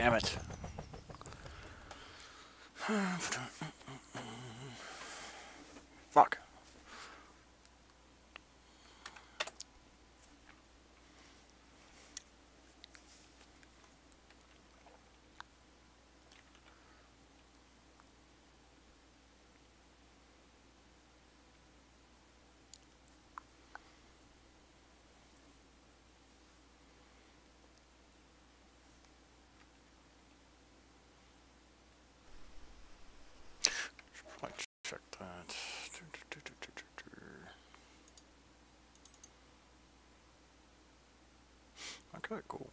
Damn it. Fuck. Let's check that. Okay, cool.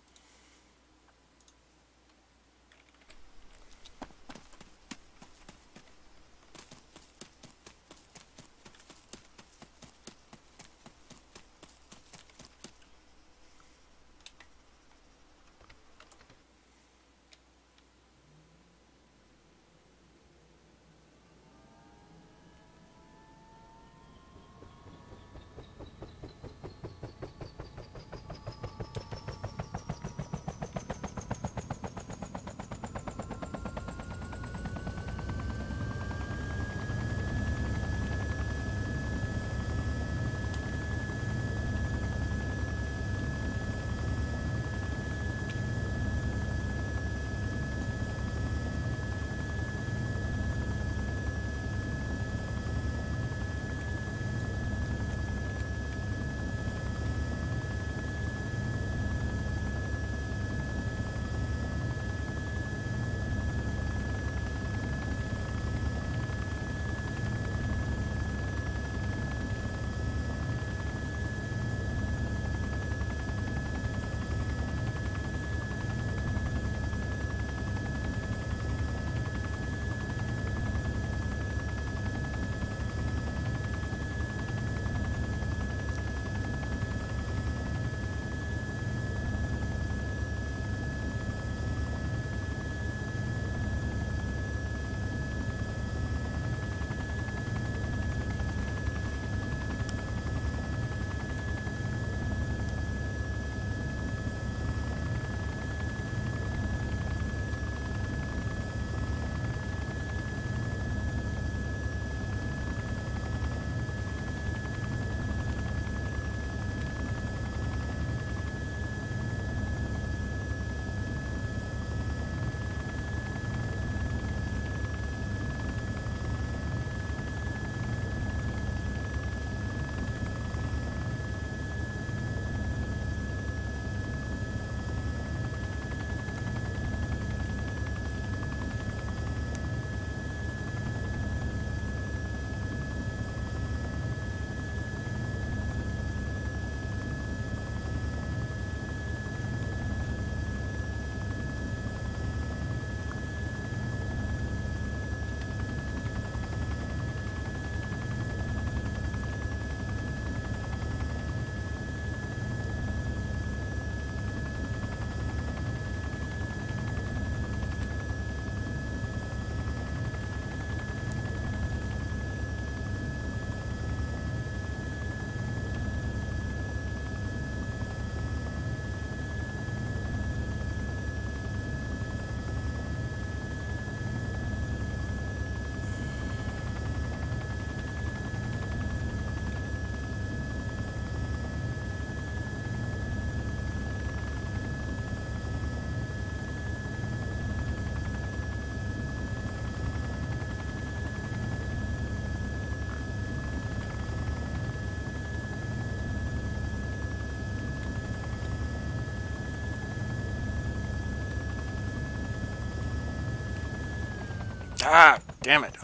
Ah, damn it.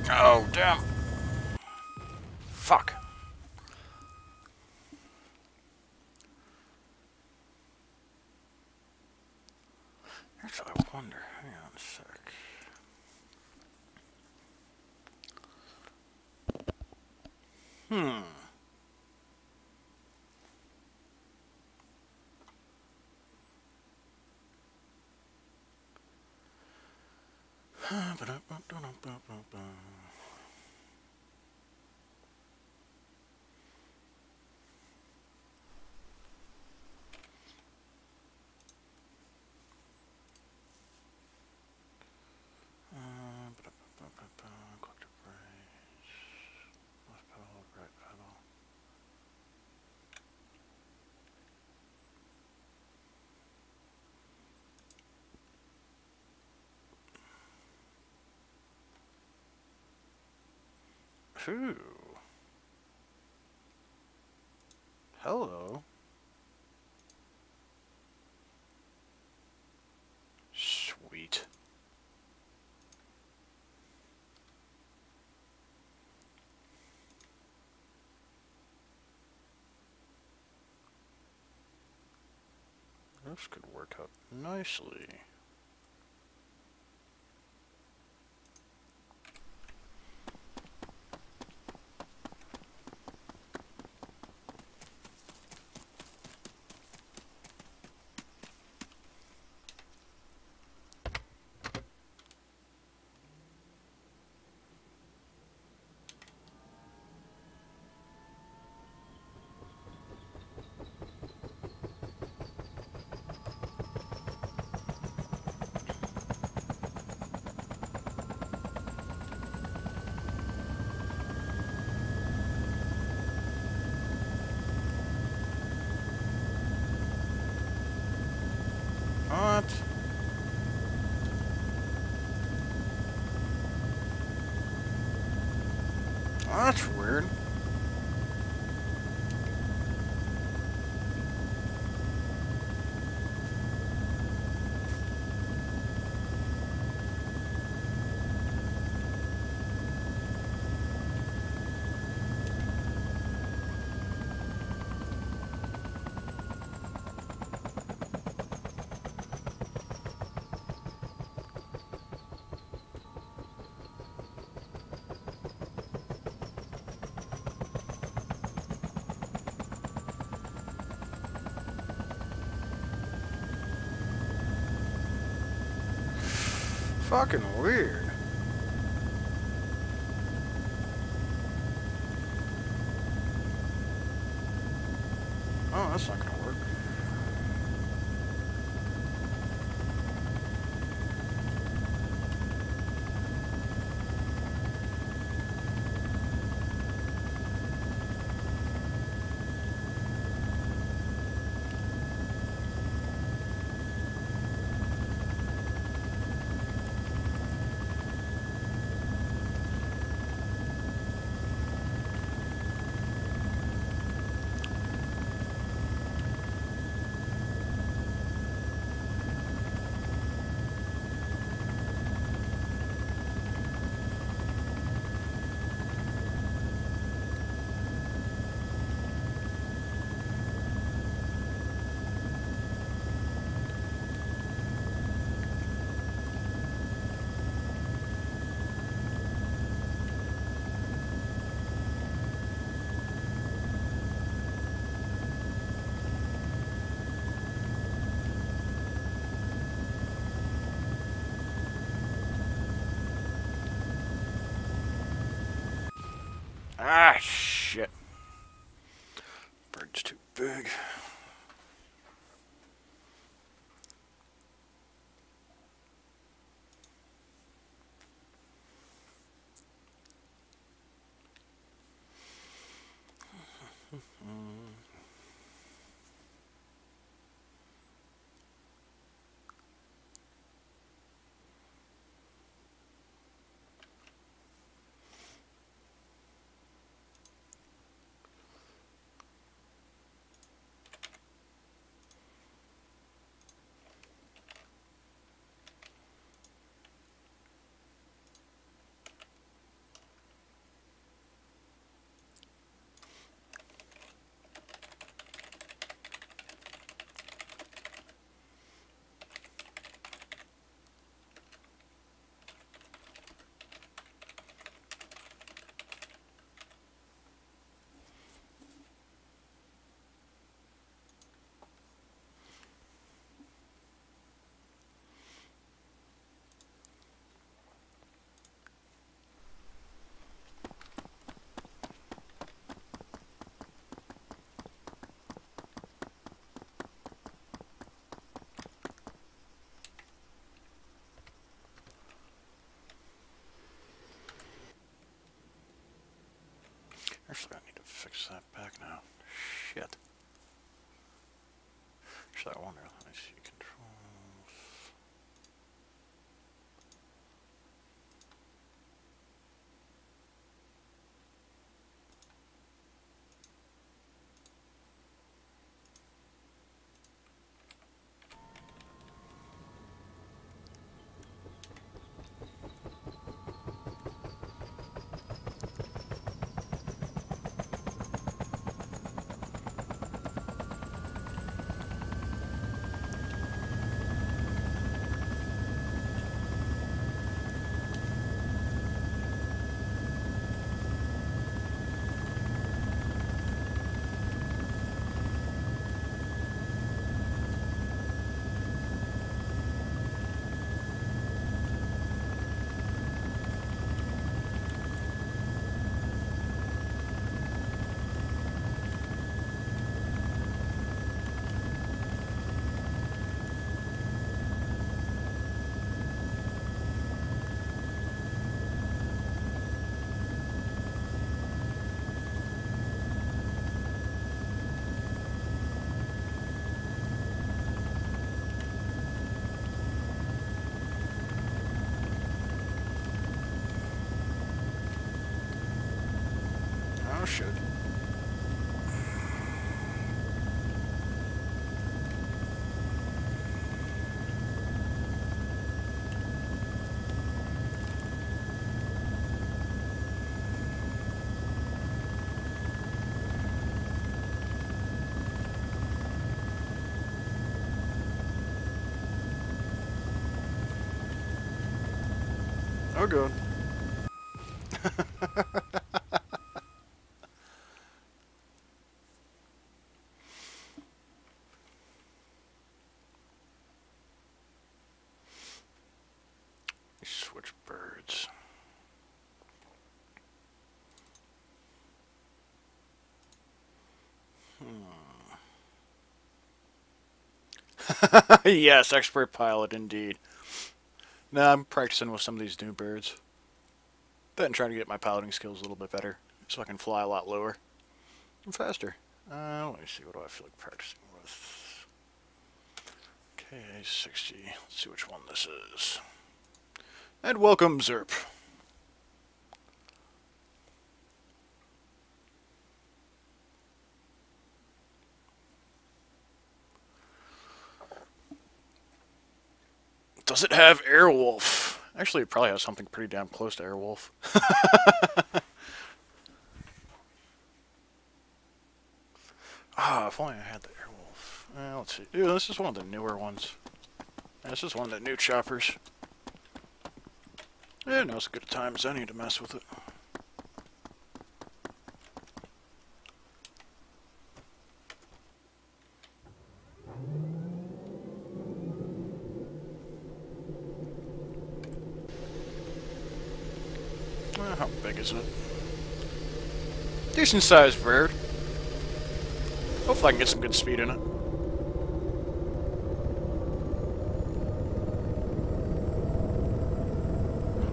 Oh, damn. Fuck. Actually, I wonder. Hang on a sec. Hmm. Collective brace. Left pedal, right pedal. Ooh. Hello. Sweet. This could work out nicely. What? Oh, that's weird. Fucking weird. Oh, that's not gonna work. Ah, shit. Bird's too big. Actually, I need to fix that back now. Shit. Actually, I wonder. Let me see. Controls. Oh, shit. Oh, good. Switch birds. Yes, expert pilot indeed. Now I'm practicing with some of these new birds. Then trying to get my piloting skills a little bit better, so I can fly a lot lower and faster. Let me see, what do I feel like practicing with? K60, let's see which one this is. And welcome, Zerp. Does it have Airwolf? Actually, it probably has something pretty damn close to Airwolf. Ah, if only I had the Airwolf. Let's see. Ew, this is one of the newer ones. This is one of the new choppers. Yeah, now's as good a time as any to mess with it. How big is it? Decent sized bird. Hopefully I can get some good speed in it.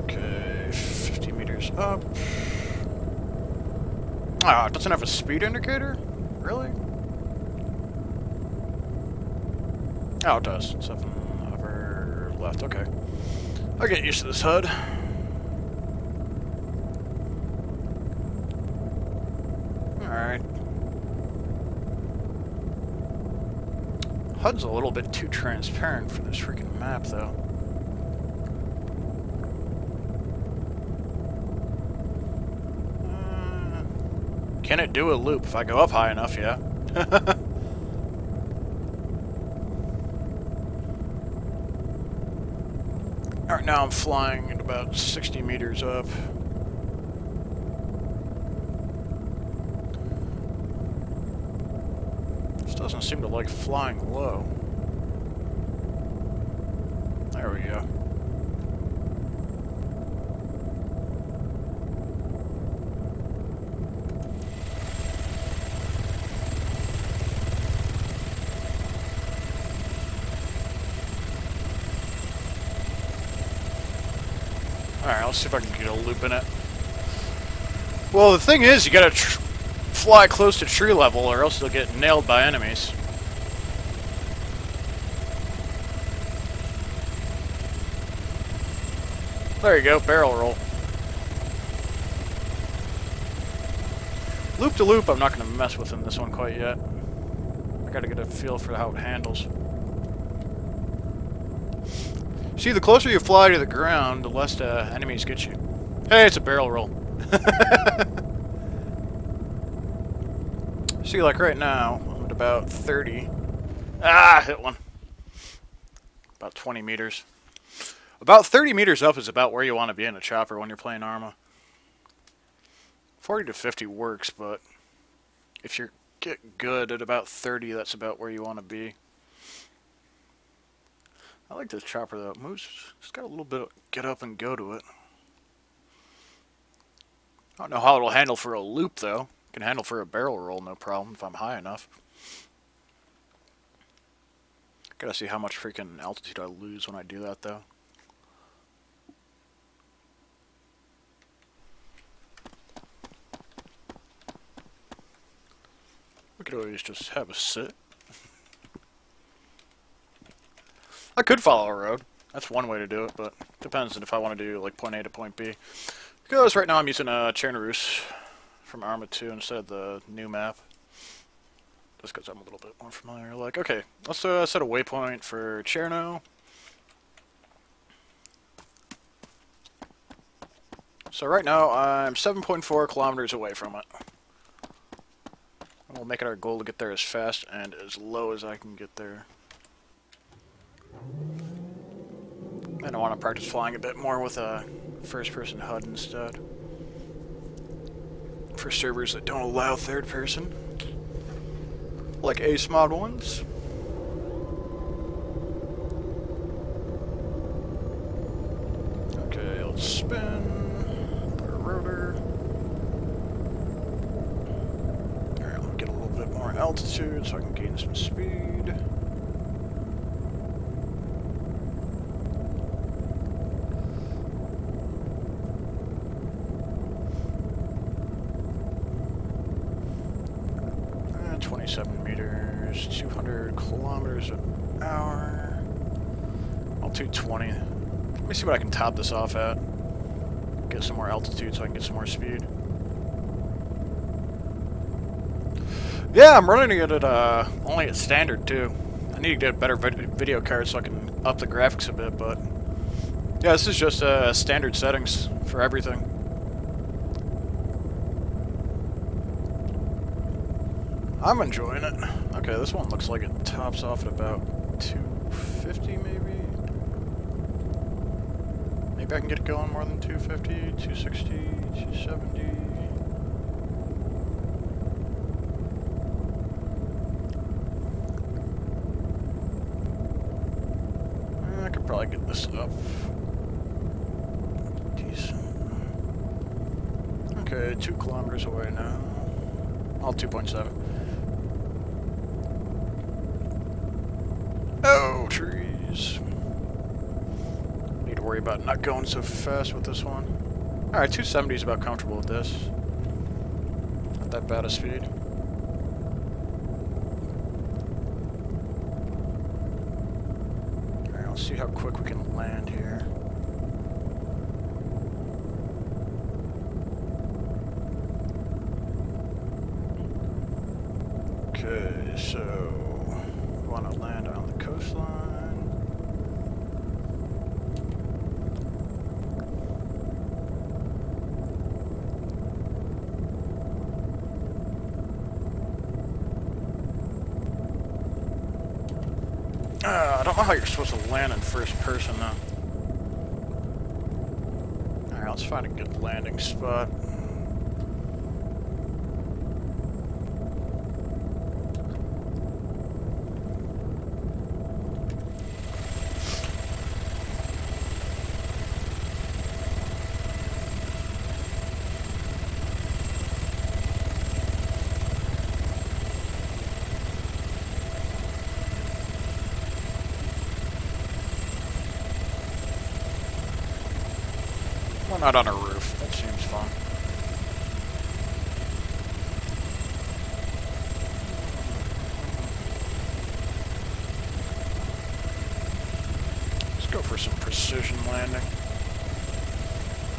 Okay, 50 meters up. Ah, it doesn't have a speed indicator? Really? Oh, it does. 7 hover left, okay. I'll get used to this HUD. Alright. HUD's a little bit too transparent for this freaking map, though. Can it do a loop if I go up high enough? Yeah. Alright, now I'm flying at about 60 meters up. Doesn't seem to like flying low. There we go. Alright, let's see if I can get a loop in it. Well, the thing is, you gotta fly close to tree level or else they'll get nailed by enemies. There you go, barrel roll. Loop to loop, I'm not going to mess with in this one quite yet. I got to get a feel for how it handles. See, the closer you fly to the ground, the less enemies get you. Hey, it's a barrel roll. See, like right now, I'm at about 30. Ah, hit one. About 20 meters. About 30 meters up is about where you want to be in a chopper when you're playing Arma. 40 to 50 works, but if you get good at about 30, that's about where you want to be. I like this chopper though. It moves. It's got a little bit of get up and go to it. I don't know how it'll handle for a loop though. It can handle for a barrel roll, no problem if I'm high enough. Gotta see how much freaking altitude I lose when I do that though. We could always just have a sit. I could follow a road. That's one way to do it, but depends on if I want to do like point A to point B. Because right now I'm using Chernobyl from Arma 2 instead of the new map. Just because I'm a little bit more familiar. Like, okay, let's set a waypoint for Cherno. So right now I'm 7.4 kilometers away from it. And we'll make it our goal to get there as fast and as low as I can get there. And I want to practice flying a bit more with a first-person HUD instead. For servers that don't allow third-person. Like Ace Mod ones. Okay, let's spin. Put a rotor. Alright, I'll get a little bit more altitude so I can gain some speed. And 27 meters, 200 kilometers an hour. Well, 220. Let me see what I can top this off at. Get some more altitude so I can get some more speed. Yeah, I'm running it at only at standard too. I need to get a better video card so I can up the graphics a bit, but yeah, this is just standard settings for everything. I'm enjoying it. Okay, this one looks like it tops off at about 250 maybe. Maybe I can get it going more than 250, 260, 270. I could probably get this up. Decent. Okay, 2 kilometers away now. All 2.7. Oh, trees. Need to worry about not going so fast with this one. Alright, 270 is about comfortable with this. Not that bad a speed. Alright, let's see how quick we can land here. Okay, so we want to land on the coastline. I don't know how you're supposed to land in first person though. Alright, let's find a good landing spot. Why not on a roof? That seems fun. for some precision landing.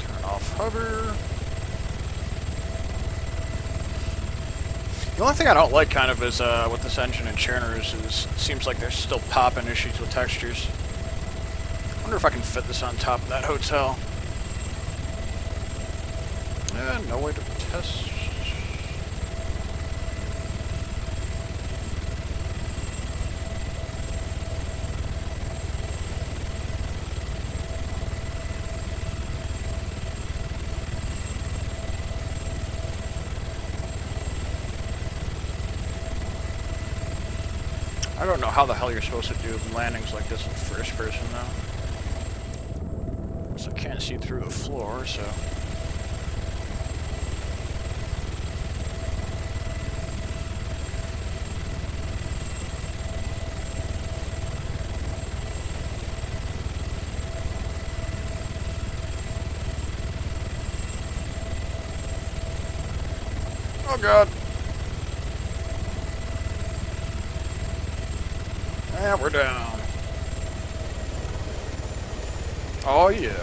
Turn off hover. The only thing I don't like kind of is with this engine and churners is it seems like there's still popping issues with textures. I wonder if I can fit this on top of that hotel. No way to test. I don't know how the hell you're supposed to do landings like this in first person now. So I can't see through the floor, so... Oh god! And we're down. Oh yeah.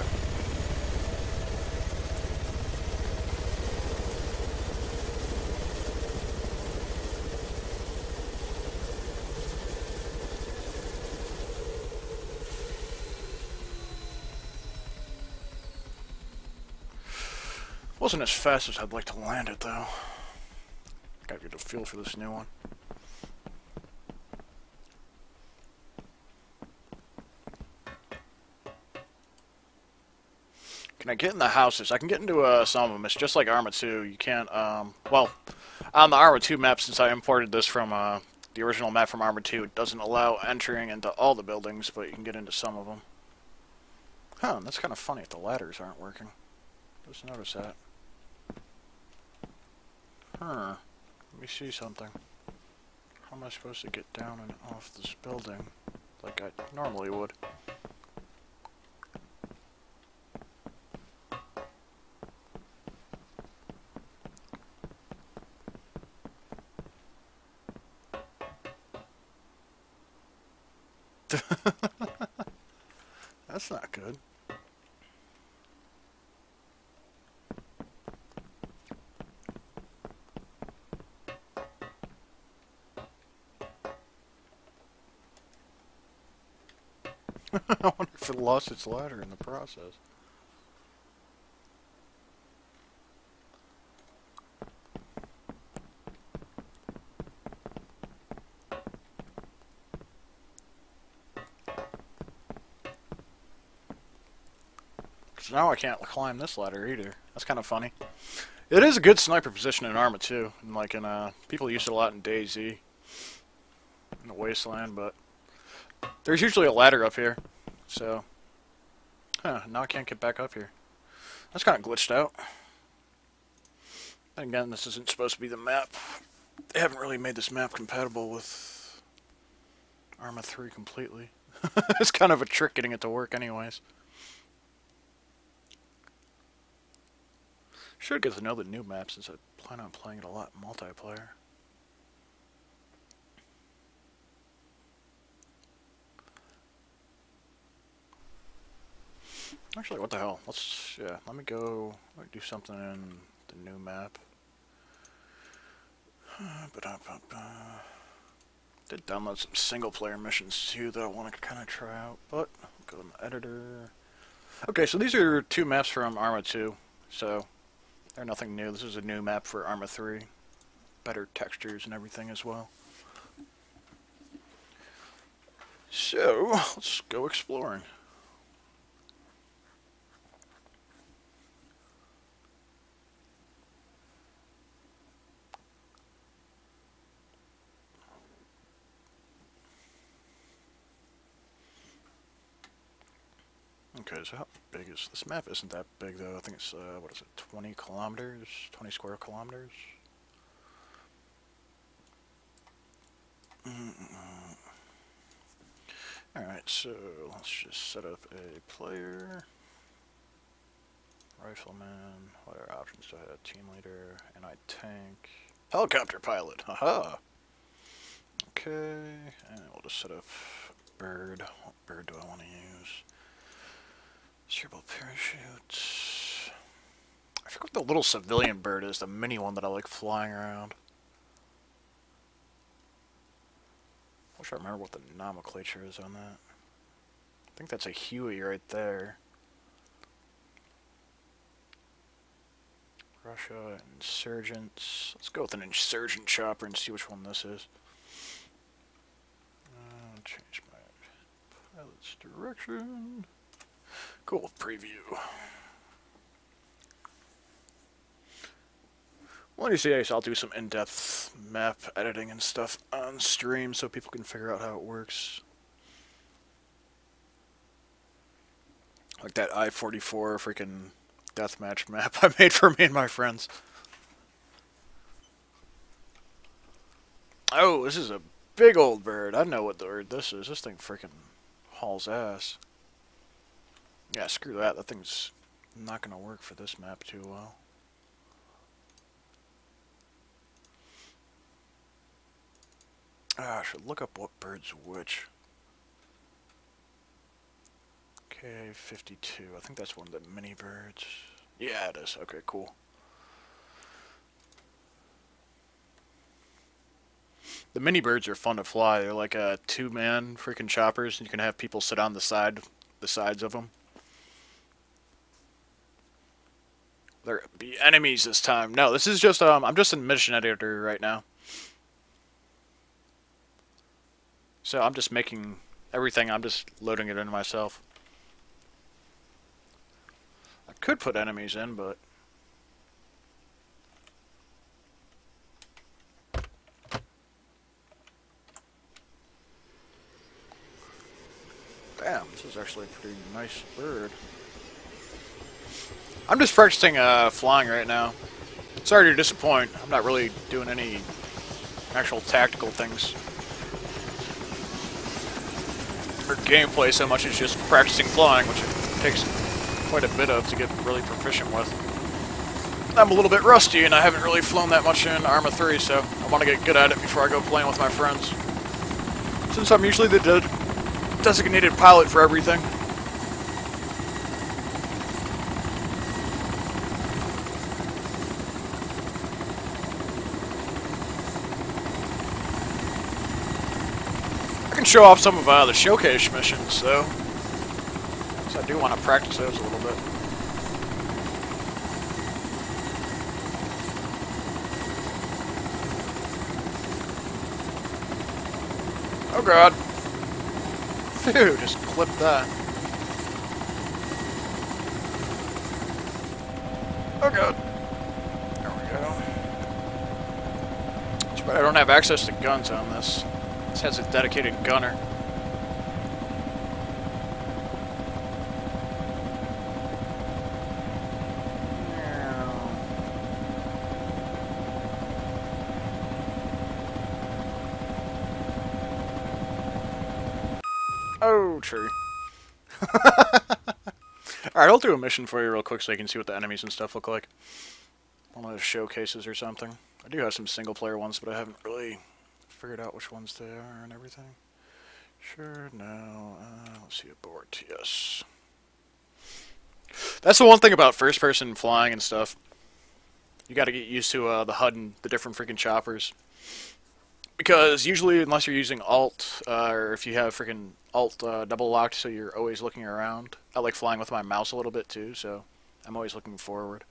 Wasn't as fast as I'd like to land it though. Gotta get a feel for this new one. Can I get in the houses? I can get into some of them. It's just like Arma 2. You can't, well, on the Arma 2 map, since I imported this from the original map from Arma 2, it doesn't allow entering into all the buildings, but you can get into some of them. Huh, that's kind of funny if the ladders aren't working. Just notice that. Huh. Let me see something. How am I supposed to get down and off this building like I normally would? That's not good. I wonder if it lost its ladder in the process. Because now I can't climb this ladder either. That's kind of funny. It is a good sniper position in Arma 2. And like in, people use it a lot in DayZ. In the Wasteland, but... There's usually a ladder up here, so... Huh, now I can't get back up here. That's kind of glitched out. And again, this isn't supposed to be the map. They haven't really made this map compatible with Arma 3 completely. It's kind of a trick getting it to work anyways. Should get to know the new map since I plan on playing it a lot in multiplayer. Actually, what the hell? Let me go do something in the new map. Did download some single player missions too that I want to kind of try out, but I'll go in the editor. Okay, so these are two maps from Arma 2, so they're nothing new. This is a new map for Arma 3. Better textures and everything as well. So, let's go exploring. Okay, so how big is this map? Isn't that big though. I think it's what is it, 20 kilometers, 20 square kilometers. Alright, so let's just set up a player, rifleman. What other options do I have? Team leader, anti-tank, helicopter pilot. Haha. Okay, and we'll just set up bird. What bird do I want to use? Cerebral parachute. I forget what the little civilian bird is, the mini one that I like flying around. I wish I remember what the nomenclature is on that. I think that's a Huey right there. Russia, insurgents. Let's go with an insurgent chopper and see which one this is. Change my pilot's direction. Cool, preview. Well, you see, I'll do some in-depth map editing and stuff on stream so people can figure out how it works. Like that I-44 freaking deathmatch map I made for me and my friends. Oh, this is a big old bird. I know what the bird this is. This thing freaking hauls ass. Yeah, screw that. That thing's not going to work for this map too well. Ah, I should look up what bird's which. K-52. I think that's one of the mini birds. Yeah, it is. Okay, cool. The mini birds are fun to fly. They're like a two-man freaking choppers, and you can have people sit on the sides of them. There be enemies this time. No, this is just I'm just in mission editor right now. So I'm just making everything. I'm just loading it in myself. I could put enemies in, but damn, this is actually a pretty nice bird. I'm just practicing flying right now. Sorry to disappoint. I'm not really doing any actual tactical things or gameplay so much as just practicing flying, which it takes quite a bit of to get really proficient with. I'm a little bit rusty, and I haven't really flown that much in Arma 3, so I want to get good at it before I go playing with my friends. Since I'm usually the designated pilot for everything. I can show off some of the showcase missions, though. So I do want to practice those a little bit. Oh god. Phew, just clipped that. Oh god. There we go. Too bad I don't have access to guns on this. This has a dedicated gunner. Oh, tree. Alright, I'll do a mission for you real quick so you can see what the enemies and stuff look like. One of those showcases or something. I do have some single player ones, but I haven't really figured out which ones they are and everything. Sure, no. Let's see, abort, yes. That's the one thing about first person flying and stuff. You gotta get used to the HUD and the different freaking choppers. Because usually, unless you're using Alt, or if you have freaking Alt double locked, so you're always looking around. I like flying with my mouse a little bit too, so I'm always looking forward.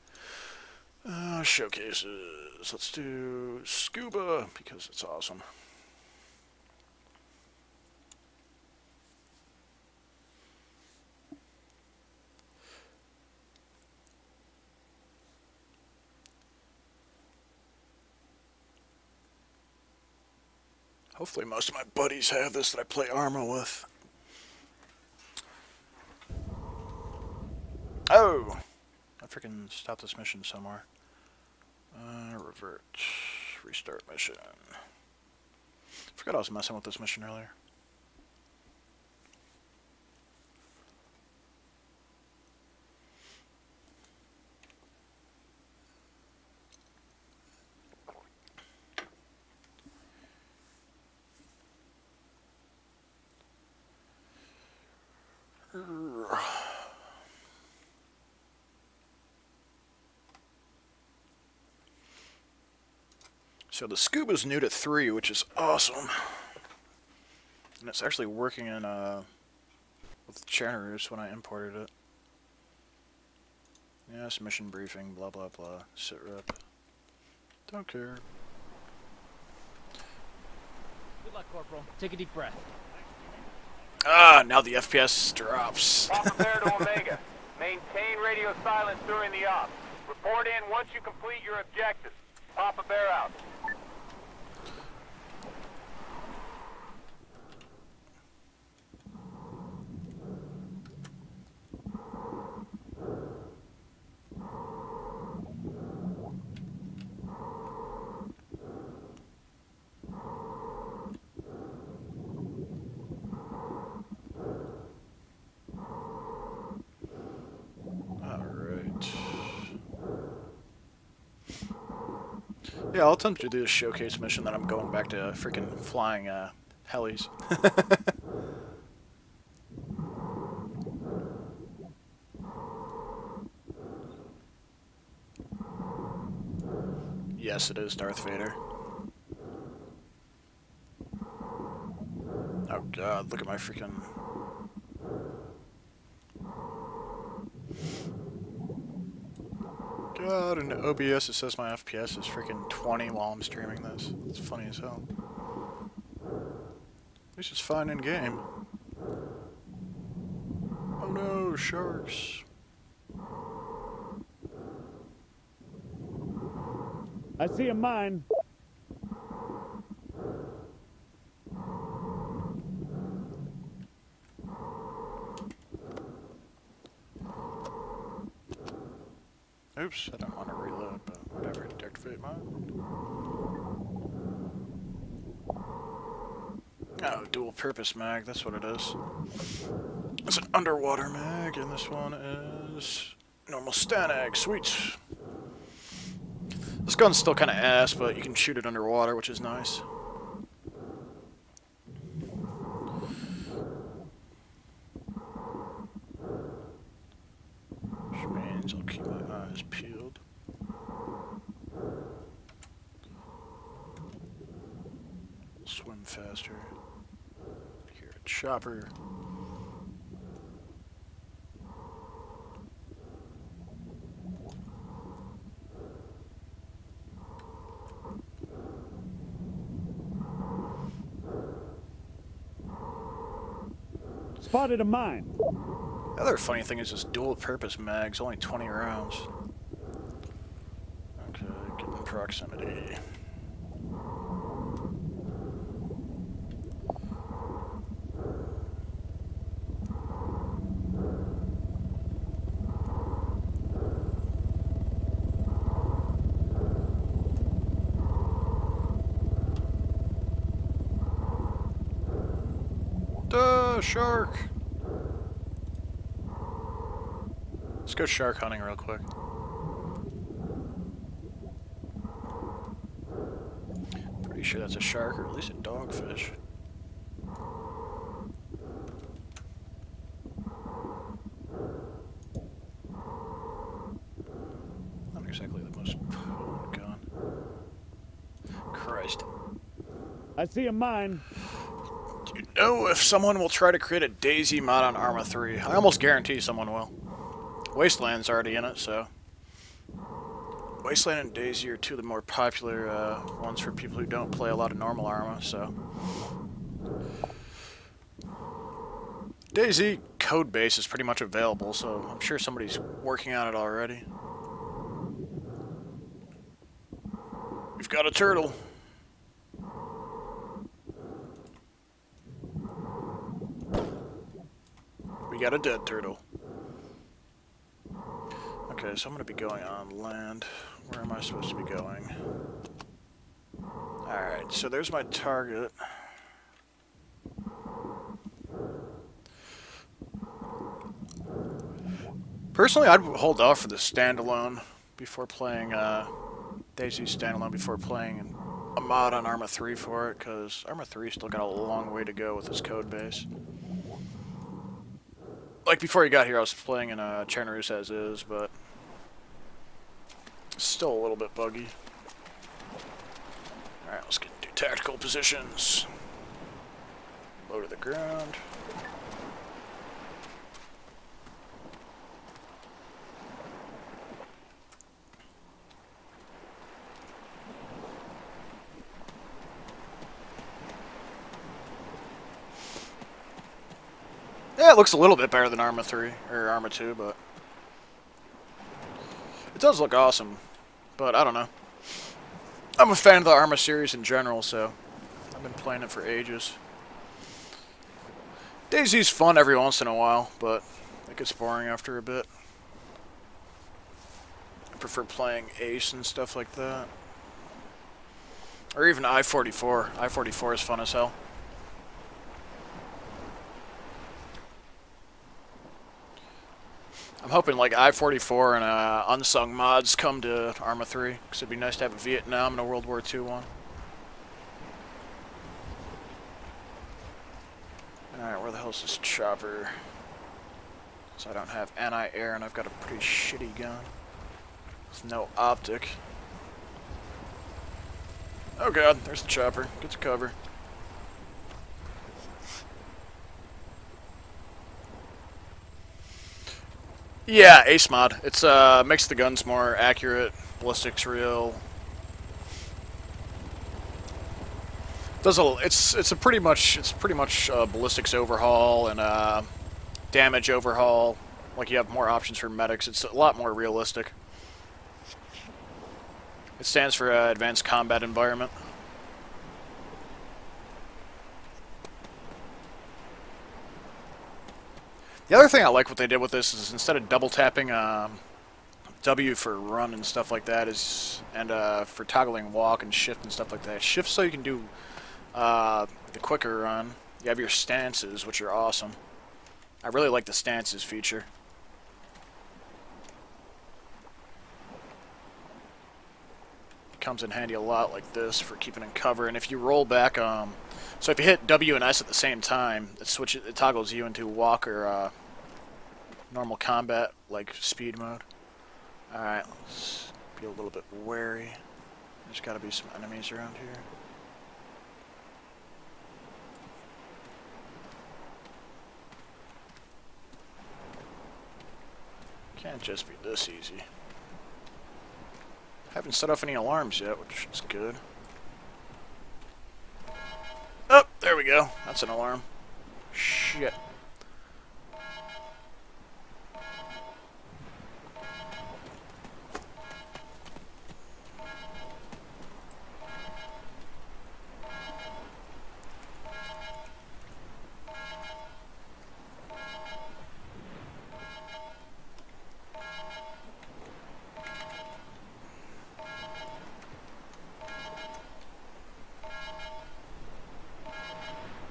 Showcases. Let's do scuba, because it's awesome. Hopefully most of my buddies have this that I play Arma with. Oh! I freaking stopped this mission somewhere. Revert. Restart mission. Forgot I was messing with this mission earlier. So the scuba's new to 3, which is awesome. And it's actually working in with Chernarus when I imported it. Yes, mission briefing, blah blah blah. Sit rep. Don't care. Good luck, Corporal. Take a deep breath. Ah, now the FPS drops. Papa Bear to Omega. Maintain radio silence during the op. Report in once you complete your objectives. Papa Bear out. Yeah, I'll attempt to do this showcase mission, then I'm going back to freaking flying helis. Yes, it is Darth Vader. Oh god, look at my freaking... God, in OBS it says my FPS is freaking 20 while I'm streaming this. It's funny as hell. At least it's fine in game. Oh no, sharks. I see a mine. Oops, I don't want to reload, but whatever. Deactivate mine. Oh, dual purpose mag, that's what it is. It's an underwater mag, and this one is normal Stanag. Sweet. This gun's still kind of ass, but you can shoot it underwater, which is nice. Which means I'll keep my eyes peeled. Swim faster. Hear a chopper. Spotted a mine. The other funny thing is this dual-purpose mag's only 20 rounds. Okay, get in proximity. Duh, shark! Let's go shark hunting real quick. Pretty sure that's a shark, or at least a dogfish. Not exactly the most potent gun. Christ. I see a mine. Do you know if someone will try to create a Daisy mod on Arma 3? I almost guarantee someone will. Wasteland's already in it, so... Wasteland and Daisy are two of the more popular ones for people who don't play a lot of normal Arma, so... Daisy codebase is pretty much available, so I'm sure somebody's working on it already. We've got a turtle. We got a dead turtle. Okay, so I'm going to be going on land. Where am I supposed to be going? Alright, so there's my target. Personally, I'd hold off for the standalone before playing Daisy standalone before playing a mod on Arma 3 for it, because Arma 3 still got a long way to go with its code base. Like, before you got here, I was playing in Chernarus as is, but it's still a little bit buggy. Alright, let's get into tactical positions. Low to the ground. Yeah, it looks a little bit better than Arma 3, or Arma 2, but it does look awesome, but I don't know. I'm a fan of the Arma series in general, so I've been playing it for ages. DayZ's fun every once in a while, but it gets boring after a bit. I prefer playing Ace and stuff like that. Or even I-44. I-44 is fun as hell. I'm hoping like I-44 and unsung mods come to Arma 3, because it'd be nice to have a Vietnam and a World War II one. Alright, where the hell's this chopper? So I don't have anti-air and I've got a pretty shitty gun. With no optic. Oh god, there's the chopper. Get to cover. Yeah, Ace mod. It's makes the guns more accurate, ballistics real. Does a it's pretty much ballistics overhaul and damage overhaul. Like you have more options for medics. It's a lot more realistic. It stands for Advanced Combat Environment. The other thing I like what they did with this is instead of double tapping W for run and stuff like that and for toggling walk and shift and stuff like that. Shift so you can do the quicker run. You have your stances, which are awesome. I really like the stances feature. It comes in handy a lot like this for keeping in cover. And if you roll back, so if you hit W and S at the same time, it toggles you into walk or normal combat, like speed mode. Alright, let's be a little bit wary. There's gotta be some enemies around here. Can't just be this easy. Haven't set off any alarms yet, which is good. Oh, there we go. That's an alarm. Shit.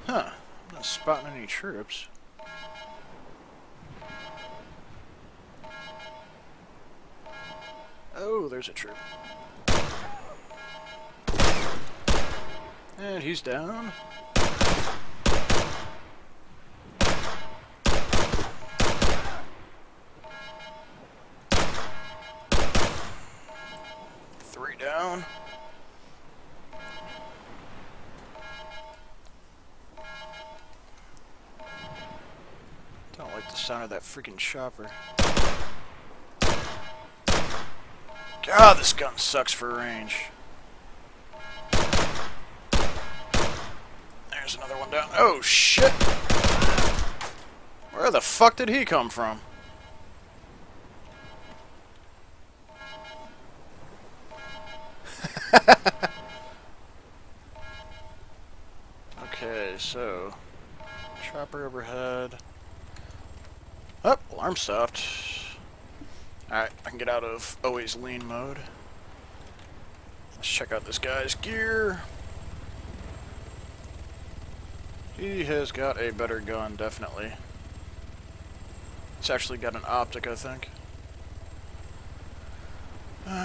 Huh. I'm not spotting any troops. Oh, there's a troop. And he's down. Three down. Don't like the sound of that freaking chopper. God, this gun sucks for range. There's another one down. Oh, shit! Where the fuck did he come from? Okay, so... chopper overhead. Oh, alarm stopped. Alright, I can get out of always lean mode. Let's check out this guy's gear. He has got a better gun, definitely. It's actually got an optic, I think.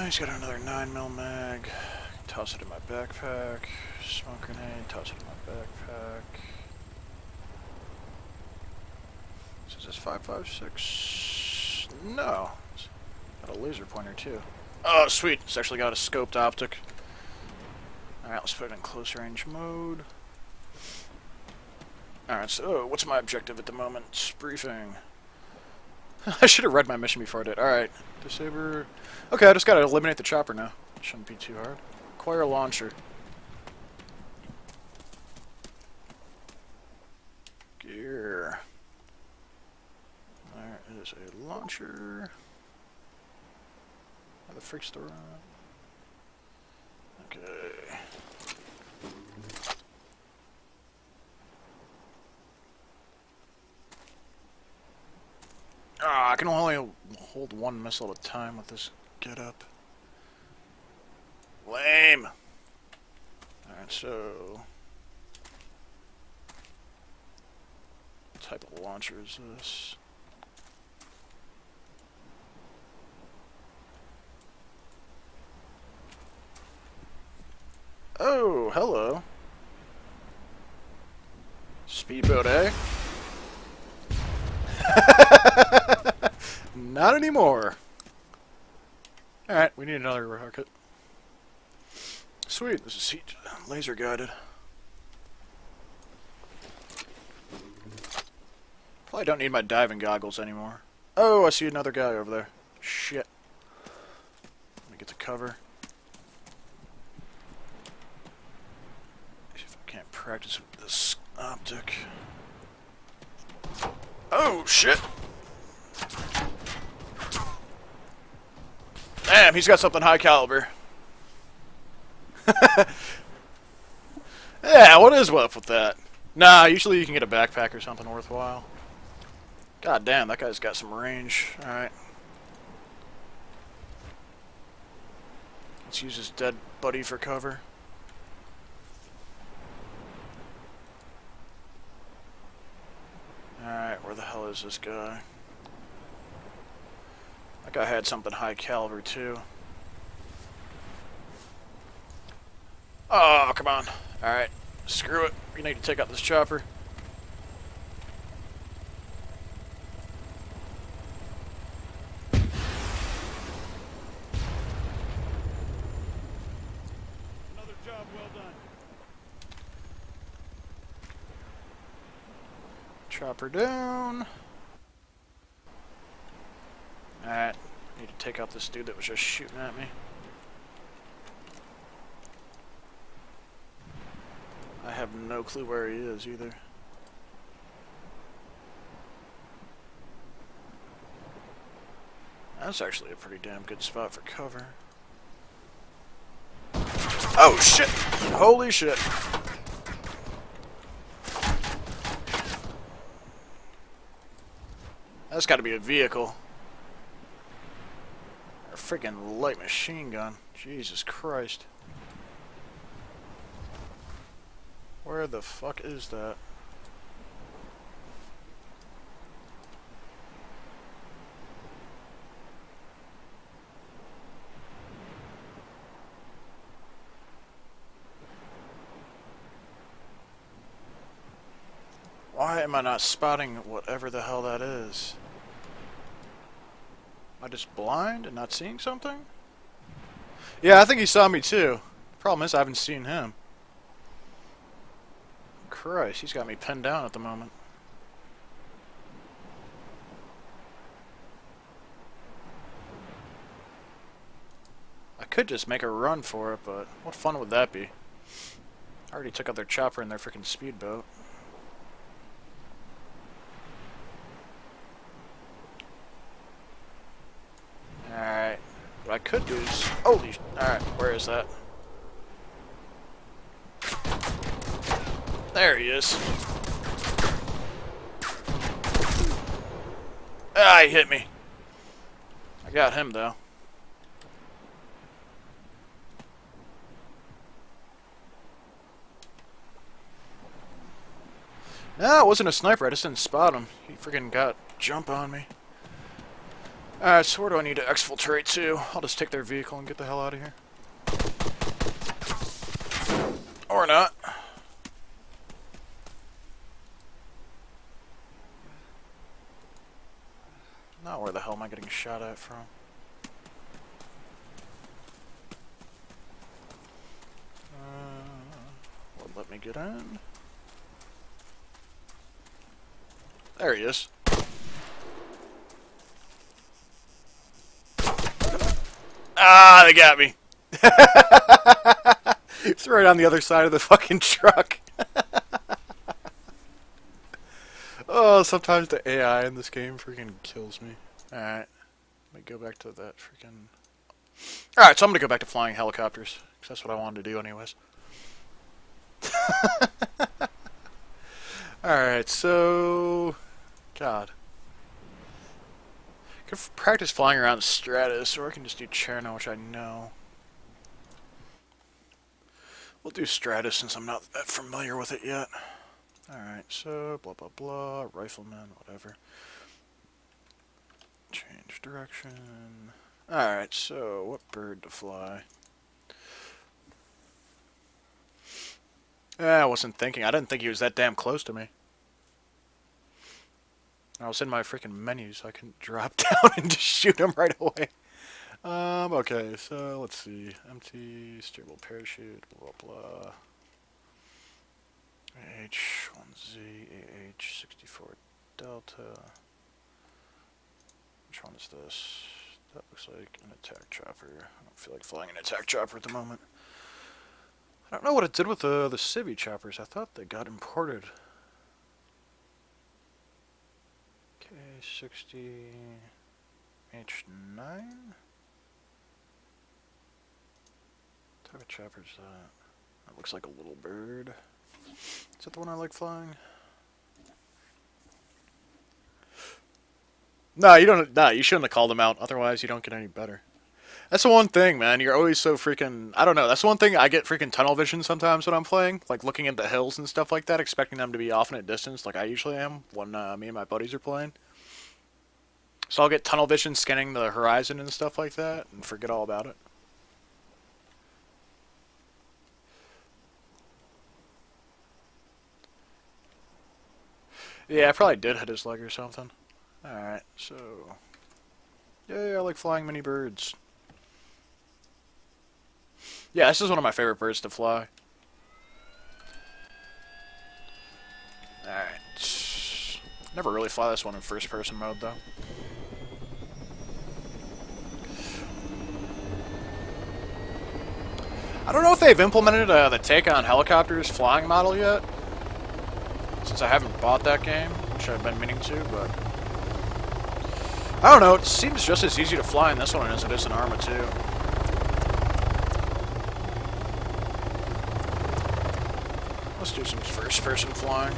He's got another 9mm mag. Toss it in my backpack. Smoke grenade, toss it in my backpack. So is this 5.56? No. Got a laser pointer too. Oh, sweet. It's actually got a scoped optic. Alright, let's put it in close range mode. Alright, so what's my objective at the moment? Briefing. I should have read my mission before I did. Alright, disable. Okay, I just gotta eliminate the chopper now. Shouldn't be too hard. Acquire a launcher. Gear. There is a launcher. How the frick's the run? Okay. Ah, I can only hold one missile at a time with this getup. Lame! Alright, so... what type of launcher is this? Oh, hello. Speedboat, eh? Not anymore. Alright, we need another rocket. Sweet, this is heat laser guided. Probably don't need my diving goggles anymore. Oh, I see another guy over there. Shit. Let me get the cover. See if I can't practice with this optic. Oh, shit! Damn, he's got something high caliber. Yeah, what is up with that? Nah, usually you can get a backpack or something worthwhile. God damn, that guy's got some range. Alright. Let's use his dead buddy for cover. Alright, where the hell is this guy? That guy had something high caliber too. Oh, come on. Alright, screw it. We need to take out this chopper. Another job well done. Chopper down. Alright, need to take out this dude that was just shooting at me. I have no clue where he is either. That's actually a pretty damn good spot for cover. Oh shit! Holy shit! That's gotta be a vehicle. A freaking light machine gun. Jesus Christ. Where the fuck is that? Why am I not spotting whatever the hell that is? Am I just blind and not seeing something? Yeah, I think he saw me too. Problem is I haven't seen him. Christ, he's got me pinned down at the moment. I could just make a run for it, but what fun would that be? I already took out their chopper and their freaking speedboat. Alright. What I could do is... holy... alright, where is that? There he is. Ah, he hit me. I got him, though. No, it wasn't a sniper. I just didn't spot him. He freaking got jump on me. Alright, so where do I need to exfiltrate to? I'll just take their vehicle and get the hell out of here. Or not. Now where the hell am I getting shot at from? won't let me get in. There he is. Ah, they got me. It's right on the other side of the fucking truck. Oh, sometimes the AI in this game freaking kills me. Alright. Let me go back to that freaking... Alright, so I'm gonna go back to flying helicopters. Because that's what I wanted to do anyways. Alright, so... God. Could practice flying around Stratus, or I can just do Cherno, which I know. We'll do Stratus since I'm not that familiar with it yet. Alright, so blah blah blah, rifleman, whatever. Change direction. Alright, so what bird to fly? I wasn't thinking. I didn't think he was that damn close to me. I was in my freaking menu, so I couldn't drop down and just shoot him right away. Okay, so let's see. Empty, steerable parachute, blah blah blah. H1Z, AH64 Delta. Which one is this? That looks like an attack chopper. I don't feel like flying an attack chopper at the moment. I don't know what it did with the Civi choppers. I thought they got imported. K60 H9? What type of chopper is that? That looks like a little bird. Is that the one I like flying? No, you don't. No, you shouldn't have called them out. Otherwise, you don't get any better. That's the one thing, man. You're always so freaking... I don't know. That's the one thing I get freaking tunnel vision sometimes when I'm playing. Like, looking at the hills and stuff like that, expecting them to be off in a distance like I usually am when me and my buddies are playing. So I'll get tunnel vision scanning the horizon and stuff like that and forget all about it. Yeah, I probably did hit his leg or something. Alright, so... Yeah, I like flying mini birds. Yeah, this is one of my favorite birds to fly. Alright. Never really fly this one in first person mode, though. I don't know if they've implemented the take on helicopters flying model yet. Since I haven't bought that game, which I've been meaning to, but... I don't know, it seems just as easy to fly in this one as it is in Arma 2. Let's do some first-person flying.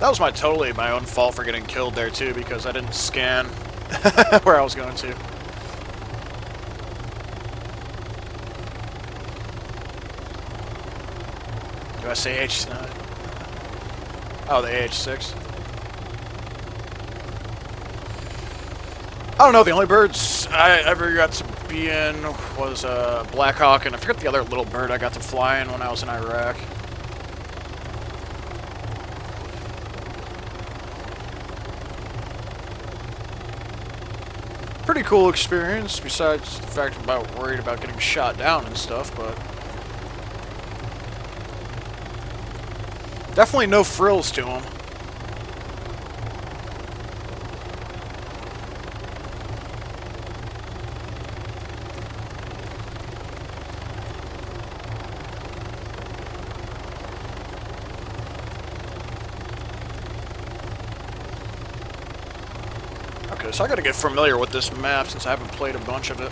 That was totally my own fault for getting killed there too, because I didn't scan where I was going to. Do I say H9? Oh, the AH6. I don't know, the only birds I ever got to be in was Black Hawk, and I forget the other little bird I got to fly in when I was in Iraq. Pretty cool experience, besides the fact I'm about worried about getting shot down and stuff, but... Definitely no frills to them. Okay, so I gotta get familiar with this map since I haven't played a bunch of it.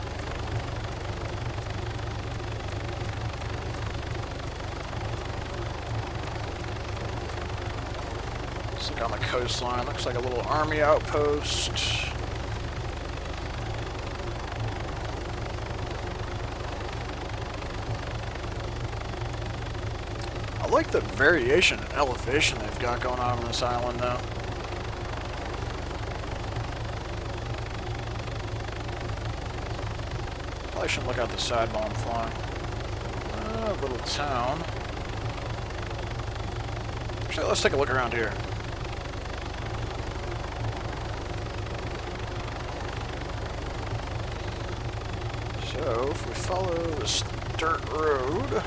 It's like on the coastline, looks like a little army outpost. I like the variation in elevation they've got going on this island though. Probably shouldn't look out the side while I'm flying. Little town. Actually, let's take a look around here. So, if we follow this dirt road...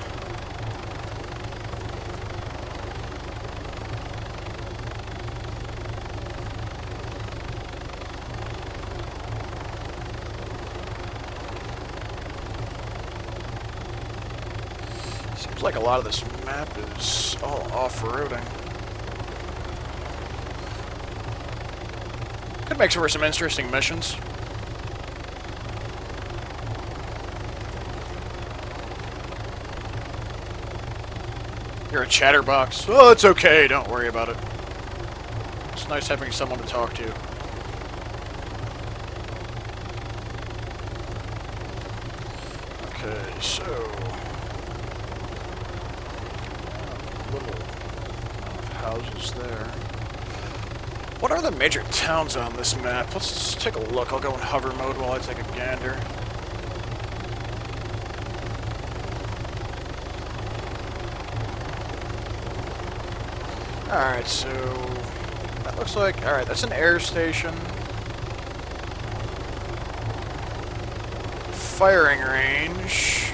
Seems like a lot of this map is all off-roading. Could make for some interesting missions. You're a chatterbox. Oh, it's okay. Don't worry about it. It's nice having someone to talk to. Okay, so... little houses there. What are the major towns on this map? Let's take a look. I'll go in hover mode while I take a gander. Alright, so... that looks like... alright, that's an air station. Firing range.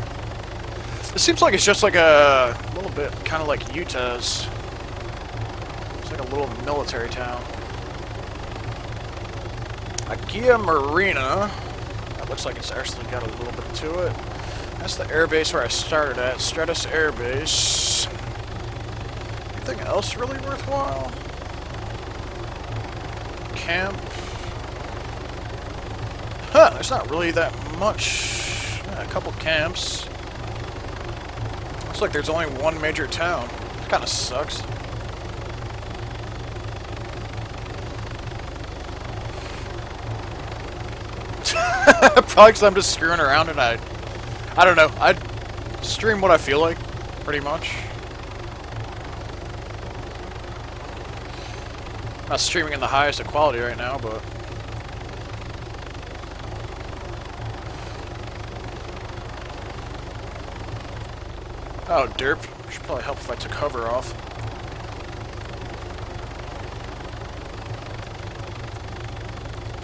It seems like it's just like a little bit kind of like Utah's. It's like a little military town. Agia Marina. That looks like it's actually got a little bit to it. That's the air base where I started at. Stratus Air Base. Anything else really worthwhile? Camp. Huh, there's not really that much. Yeah, a couple camps. Looks like there's only one major town. It kind of sucks. Probably because I'm just screwing around and I don't know. I stream what I feel like, pretty much. Not streaming in the highest of quality right now, but... oh, derp. Should probably help if I took cover off.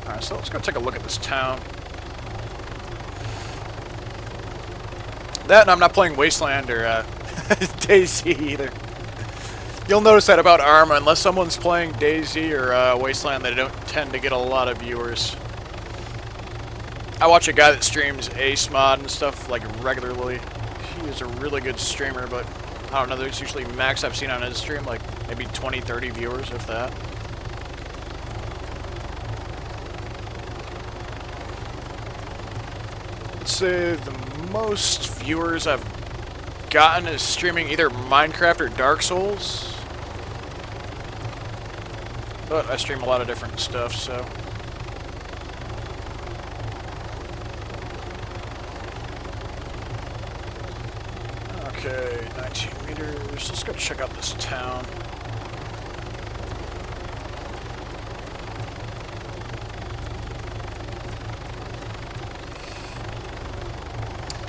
Alright, so let's go take a look at this town. That, and I'm not playing Wasteland or DayZ either. You'll notice that about Arma. Unless someone's playing DayZ or Wasteland, they don't tend to get a lot of viewers. I watch a guy that streams Ace Mod and stuff like regularly. He is a really good streamer, but I don't know, there's usually max I've seen on his stream, like maybe 20, 30 viewers, if that. I'd say the most viewers I've gotten is streaming either Minecraft or Dark Souls. But I stream a lot of different stuff, so... okay, 19 meters. Let's go check out this town.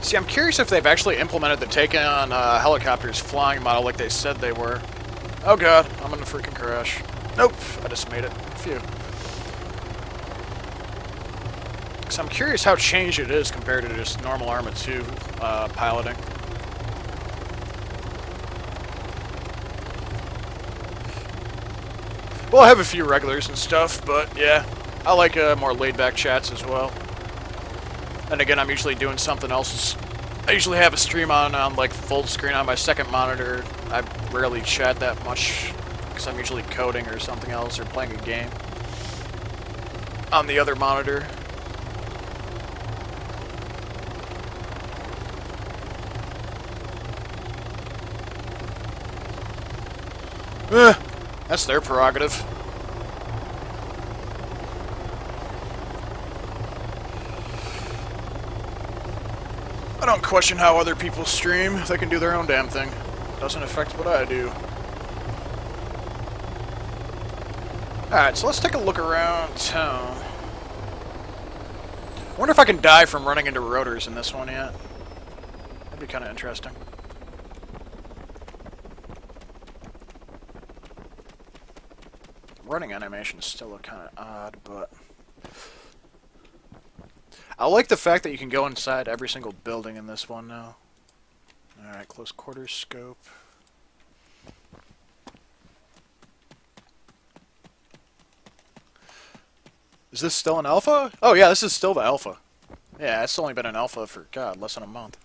See, I'm curious if they've actually implemented the taking on helicopters flying model like they said they were. Oh god, I'm gonna freaking crash. Nope, I just made it. Phew. So I'm curious how changed it is compared to just normal Arma 2 piloting. Well, I have a few regulars and stuff, but yeah, I like more laid-back chats as well. And again, I'm usually doing something else. I usually have a stream on like full screen on my second monitor. I rarely chat that much because I'm usually coding or something else or playing a game on the other monitor. That's their prerogative. I don't question how other people stream. They can do their own damn thing. Doesn't affect what I do. Alright, so let's take a look around town. I wonder if I can die from running into rotors in this one yet. That'd be kind of interesting. Running animations still look kind of odd, but... I like the fact that you can go inside every single building in this one now. Alright, close quarters scope. Is this still an alpha? Oh yeah, this is still the alpha. Yeah, it's only been an alpha for, God, less than a month.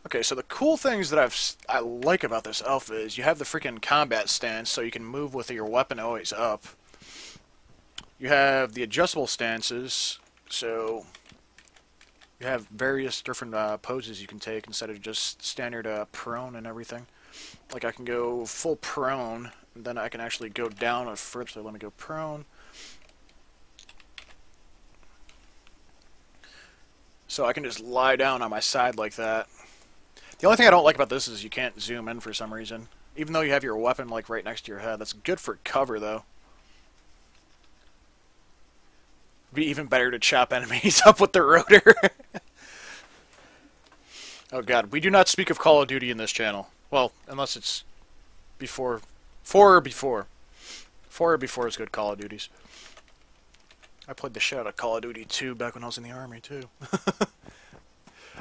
Okay, so the cool things that I like about this alpha is you have the freaking combat stance, so you can move with your weapon always up. You have the adjustable stances, so you have various different poses you can take instead of just standard prone and everything. Like I can go full prone, and then I can actually go down a further. So let me go prone. So I can just lie down on my side like that. The only thing I don't like about this is you can't zoom in for some reason. Even though you have your weapon like right next to your head. That's good for cover though. It'd be even better to chop enemies up with the rotor. Oh god, we do not speak of Call of Duty in this channel. Well, unless it's before. 4 or before. 4 or before is good Call of Duties. I played the shit out of Call of Duty 2 back when I was in the army too.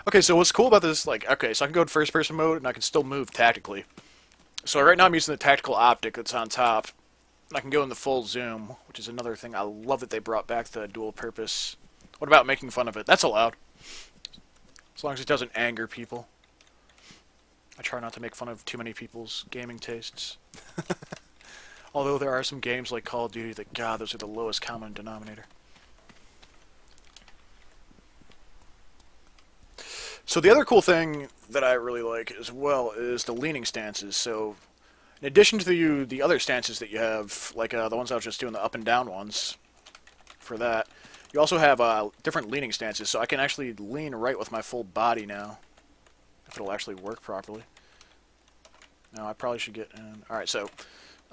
Okay, so what's cool about this, like, okay, so I can go in first-person mode, and I can still move tactically. So right now I'm using the tactical optic that's on top. I can go in the full zoom, which is another thing. I love that they brought back the dual purpose. What about making fun of it? That's allowed. As long as it doesn't anger people. I try not to make fun of too many people's gaming tastes. Although there are some games like Call of Duty that, God, those are the lowest common denominator. So the other cool thing that I really like as well is the leaning stances. So in addition to the other stances that you have, like the ones I was just doing, the up and down ones, for that, you also have different leaning stances. So I can actually lean right with my full body now, if it'll actually work properly. Now I probably should get in. Alright, so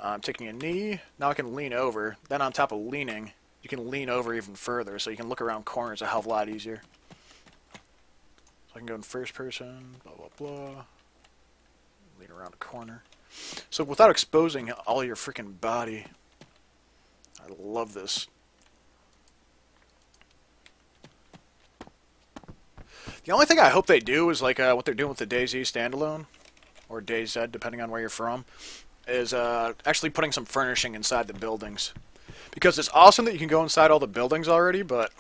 I'm taking a knee. Now I can lean over. Then on top of leaning, you can lean over even further, so you can look around corners a hell of a lot easier. I can go in first person, blah, blah, blah. Lean around a corner. So without exposing all your freaking body. I love this. The only thing I hope they do is like what they're doing with the DayZ standalone, or DayZ, depending on where you're from, is actually putting some furnishing inside the buildings. Because it's awesome that you can go inside all the buildings already, but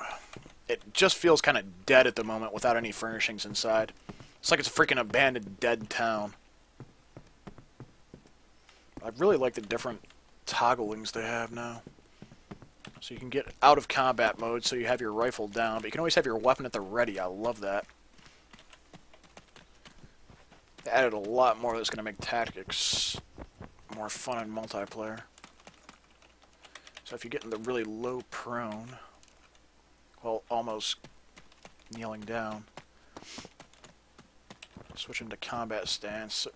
it just feels kind of dead at the moment without any furnishings inside. It's like it's a freaking abandoned, dead town. I really like the different togglings they have now. So you can get out of combat mode, so you have your rifle down, but you can always have your weapon at the ready. I love that. They added a lot more that's going to make tactics more fun in multiplayer. So if you get in the really low prone, well, almost kneeling down, switch into combat stance.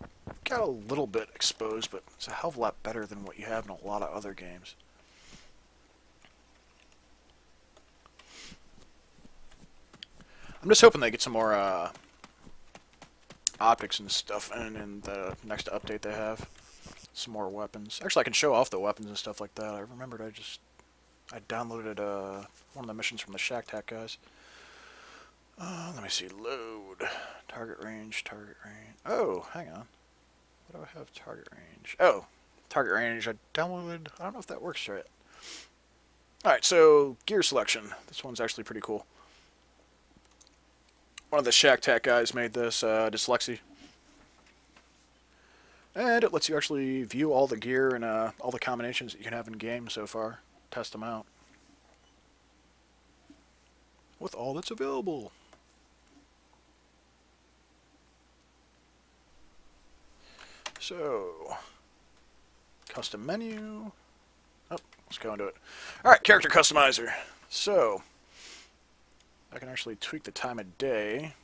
Got a little bit exposed, but it's a hell of a lot better than what you have in a lot of other games. I'm just hoping they get some more optics and stuff in the next update they have. Some more weapons. Actually, I can show off the weapons and stuff like that. I remembered I downloaded one of the missions from the Shack Tack guys. Let me see. Load. Target range, target range. Oh, hang on. What do I have? Target range. Oh, target range. I downloaded. I don't know if that works right. Alright, so gear selection. This one's actually pretty cool. One of the Shack Tack guys made this, Dyslexy. And it lets you actually view all the gear and all the combinations that you can have in game so far. Test them out. With all that's available. So, custom menu. Oh, let's go into it. Alright, character customizer. So, I can actually tweak the time of day.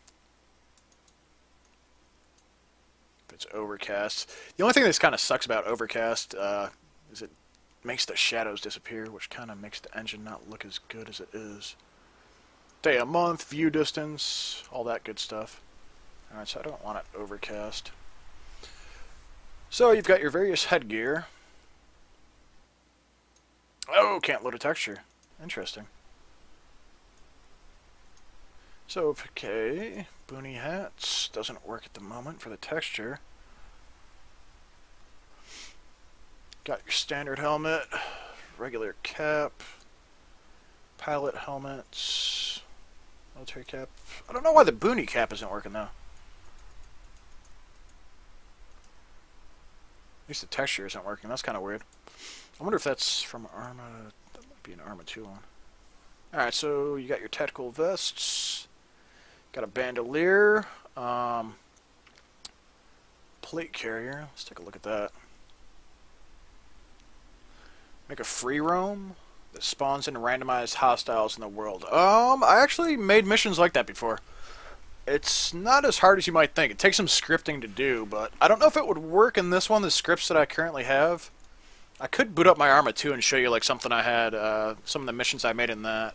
It's overcast. The only thing that kind of sucks about overcast is it makes the shadows disappear, which kind of makes the engine not look as good as it is. Day of month, view distance, all that good stuff. Alright, so I don't want it overcast. So you've got your various headgear. Oh, can't load a texture. Interesting. So, okay, boonie hats doesn't work at the moment for the texture. Got your standard helmet, regular cap, pilot helmets, military cap. I don't know why the boonie cap isn't working though. At least the texture isn't working. That's kind of weird. I wonder if that's from Arma. That might be an Arma 2 one. Alright, so you got your tactical vests. Got a bandolier. Plate carrier. Let's take a look at that. Make a free roam that spawns in randomized hostiles in the world. I actually made missions like that before. It's not as hard as you might think. It takes some scripting to do, but I don't know if it would work in this one, the scripts that I currently have. I could boot up my Arma 2 and show you like something I had, some of the missions I made in that.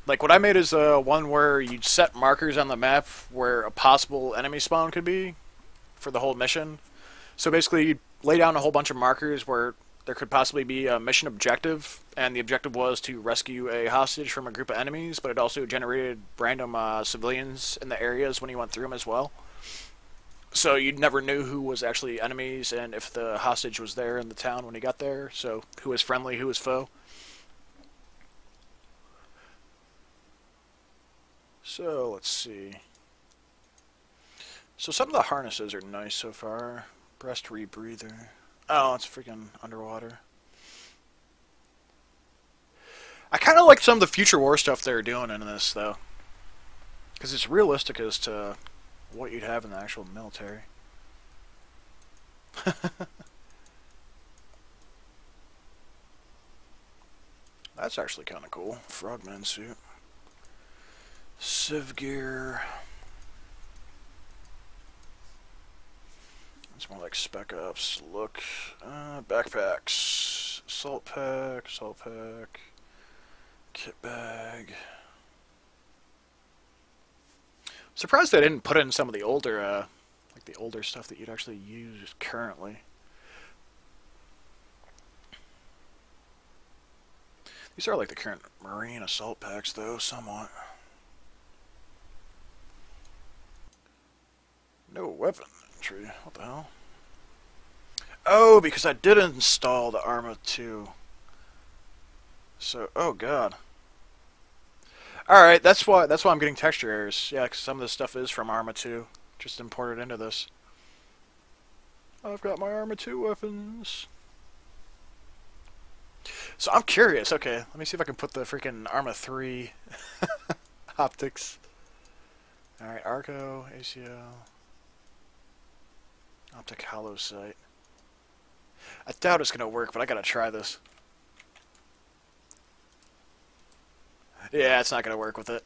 Like what I made is one where you'd set markers on the map where a possible enemy spawn could be for the whole mission. So basically you'd lay down a whole bunch of markers where there could possibly be a mission objective, and the objective was to rescue a hostage from a group of enemies, but it also generated random civilians in the areas when you went through them as well. So you never knew who was actually enemies and if the hostage was there in the town when he got there, so who was friendly, who was foe. So, let's see. So some of the harnesses are nice so far. Breast rebreather. Oh, it's freaking underwater. I kind of like some of the future war stuff they're doing in this, though. Because it's realistic as to what you'd have in the actual military. That's actually kind of cool. Frogman suit. Civ gear. It's more like Spec Ops. Look. Backpacks. Assault pack. Kit bag. Surprised they didn't put in some of the older, like the older stuff that you'd actually use currently. These are like the current Marine assault packs, though, somewhat. No weapon entry. What the hell? Oh, because I did install the Arma 2. So, oh god. Alright, that's why I'm getting texture errors. Yeah, because some of this stuff is from Arma 2. Just imported into this. I've got my Arma 2 weapons. So I'm curious. Okay, let me see if I can put the freaking Arma 3 optics. Alright, Arco, ACL. Optic hollow sight. I doubt it's gonna work, but I gotta try this. Yeah, it's not gonna work with it.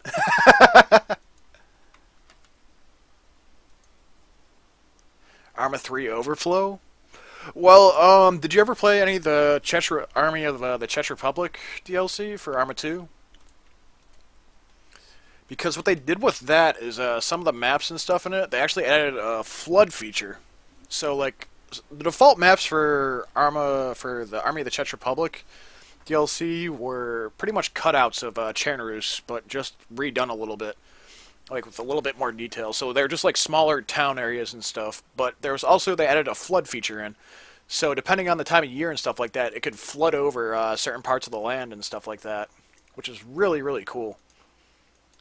Arma 3 Overflow? Well, did you ever play any of the Army of the Czech Republic DLC for Arma 2? Because what they did with that is some of the maps and stuff in it, they actually added a flood feature. So, like, the default maps for the Army of the Czech Republic DLC were pretty much cutouts of Chernarus, but just redone a little bit, like with a little bit more detail. So they're just like smaller town areas and stuff. But there was also, they added a flood feature in. So depending on the time of year and stuff like that, it could flood over certain parts of the land and stuff like that, which is really, really cool.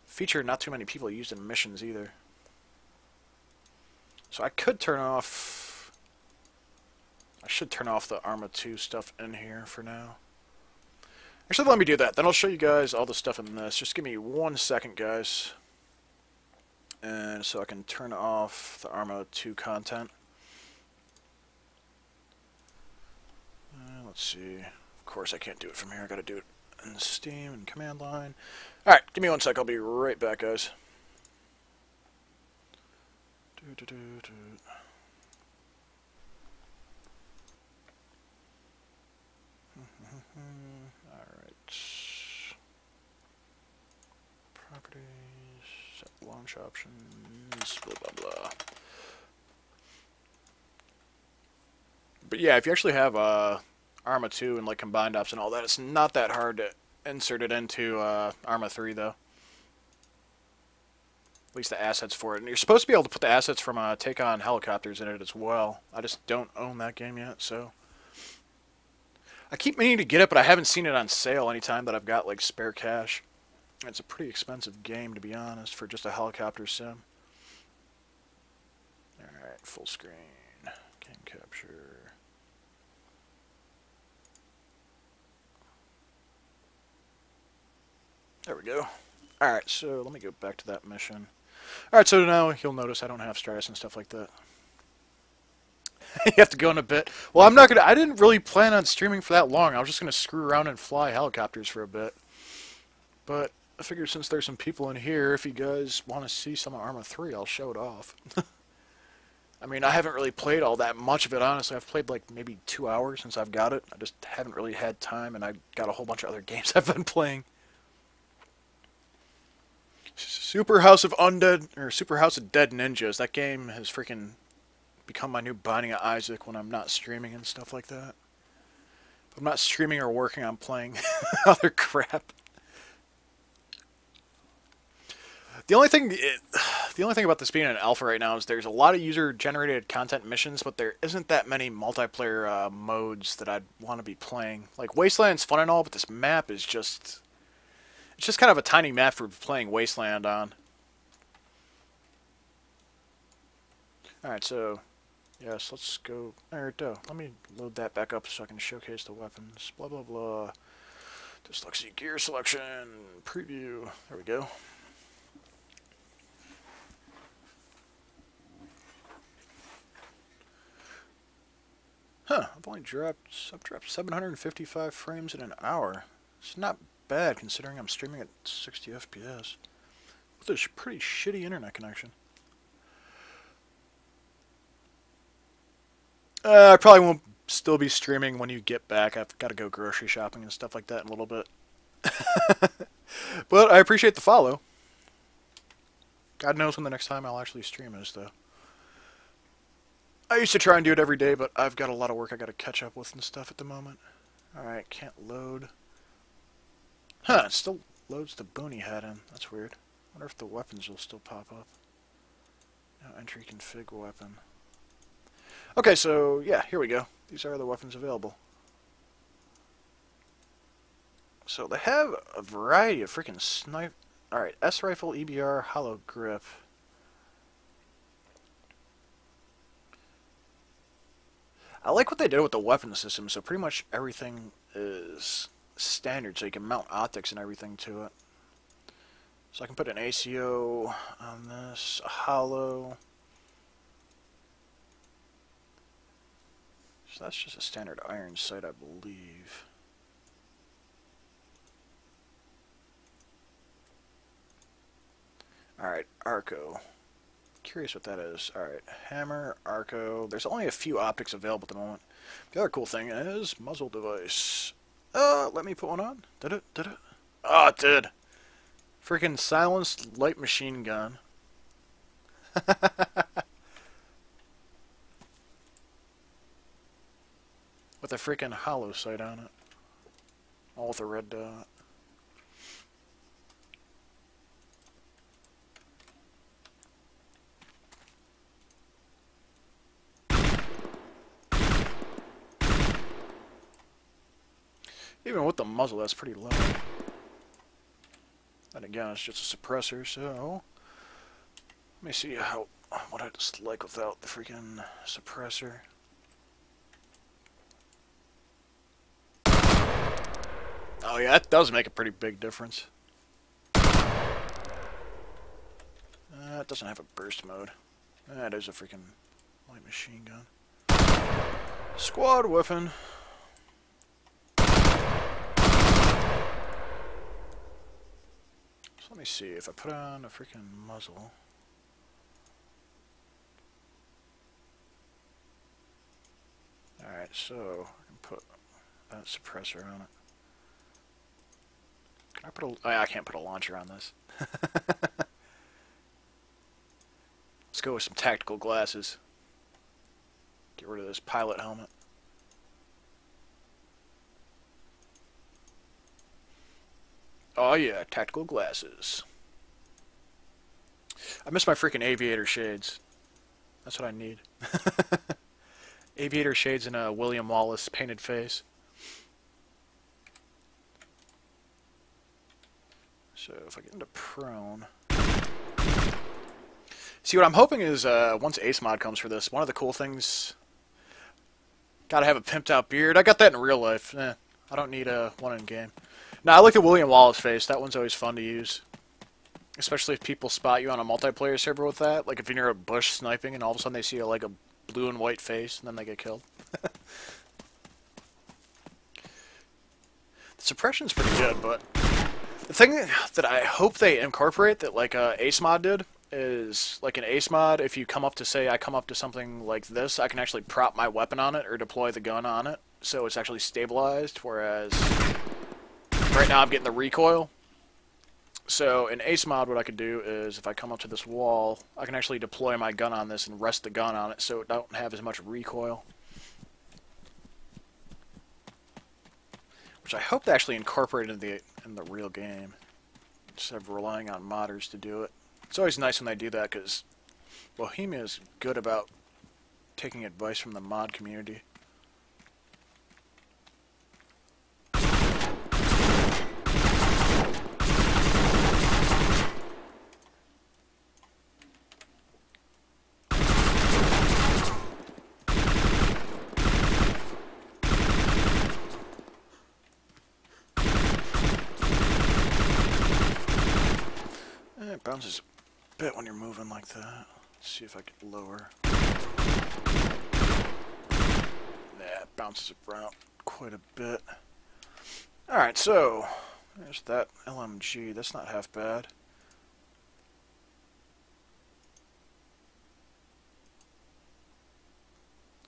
Feature not too many people used in missions either. So I could turn off... I should turn off the Arma 2 stuff in here for now. Actually, let me do that. Then I'll show you guys all the stuff in this. Just give me 1 second, guys. And so I can turn off the Arma 2 content. Let's see. Of course, I can't do it from here. I gotta do it in Steam and command line. Alright, give me 1 sec. I'll be right back, guys. launch options, blah blah blah. But yeah, if you actually have Arma 2 and like combined ops and all that, it's not that hard to insert it into Arma 3 though. At least the assets for it. And you're supposed to be able to put the assets from Take On Helicopters in it as well. I just don't own that game yet, so... I keep meaning to get it, but I haven't seen it on sale anytime that I've got like spare cash. It's a pretty expensive game, to be honest, for just a helicopter sim. Alright, full screen. Game capture. There we go. Alright, so let me go back to that mission. Alright, so now you'll notice I don't have Stratus and stuff like that. You have to go in a bit. Well, I didn't really plan on streaming for that long. I was just gonna screw around and fly helicopters for a bit. But I figured since there's some people in here, if you guys want to see some of Arma 3, I'll show it off. I mean, I haven't really played all that much of it, honestly. I've played like maybe 2 hours since I've got it. I just haven't really had time, and I've got a whole bunch of other games I've been playing. Super House of Dead Ninjas. That game has freaking become my new Binding of Isaac when I'm not streaming and stuff like that. If I'm not streaming or working, I'm playing other crap. The only thing about this being an alpha right now is there's a lot of user-generated content missions, but there isn't that many multiplayer modes that I'd want to be playing. Like, Wasteland's fun and all, but this map is just... It's just kind of a tiny map for playing Wasteland on. Alright, so... Yes, let's go... There we go. Let me load that back up so I can showcase the weapons. Blah, blah, blah. Dyslexia gear selection. Preview. There we go. Huh, I've dropped 755 frames in an hour. It's not bad considering I'm streaming at 60 FPS with a pretty shitty internet connection. I probably won't still be streaming when you get back. I've got to go grocery shopping and stuff like that in a little bit. But I appreciate the follow. God knows when the next time I'll actually stream is, though. I used to try and do it every day, but I've got a lot of work I got to catch up with and stuff at the moment. Alright, can't load. Huh, it still loads the boonie head in. That's weird. Wonder if the weapons will still pop up. No entry config weapon. Okay, so, yeah, here we go. These are the weapons available. So, they have a variety of freaking snipe... Alright, S-Rifle, EBR, Hollow Grip. I like what they did with the weapon system, so pretty much everything is standard, so you can mount optics and everything to it. So I can put an ACO on this, a hollow. So that's just a standard iron sight, I believe. Alright, Arco. Curious what that is. Alright, hammer, Arco. There's only a few optics available at the moment. The other cool thing is muzzle device. Let me put one on. Did it? Did it? Oh, it did. Freaking silenced light machine gun. With a freaking hollow sight on it. All with a red dot. Even with the muzzle, that's pretty low. And again, it's just a suppressor, so... Let me see what it's like without the freaking suppressor. Oh yeah, that does make a pretty big difference. It doesn't have a burst mode. That is a freaking light machine gun. Squad weapon. So let me see, if I put on a freaking muzzle... Alright, so I can put that suppressor on it. Can I put a... Oh, yeah, I can't put a launcher on this. go with some tactical glasses. Get rid of this pilot helmet. Oh yeah, tactical glasses. I miss my freaking aviator shades. That's what I need. Aviator shades and a William Wallace painted face. So if I get into prone... See, what I'm hoping is, once Ace Mod comes for this, one of the cool things... Gotta have a pimped out beard. I got that in real life. I don't need one in game. Nah, I like the William Wallace face. That one's always fun to use. Especially if people spot you on a multiplayer server with that. Like if you're near a bush sniping and all of a sudden they see like a blue and white face and then they get killed. The suppression's pretty good, but the thing that I hope they incorporate that like Ace Mod did is like in Ace Mod, if you come up to say I come up to something like this, I can actually prop my weapon on it or deploy the gun on it, so it's actually stabilized, whereas right now I'm getting the recoil. So in Ace Mod, what I could do is if I come up to this wall, I can actually deploy my gun on this and rest the gun on it so it don't have as much recoil. Which I hope they actually incorporate in the real game, instead of relying on modders to do it. It's always nice when they do that, because Bohemia is good about taking advice from the mod community. It bounces a bit when you're moving like that. Let's see if I can lower. Yeah, it bounces around quite a bit. Alright, so there's that LMG. That's not half bad.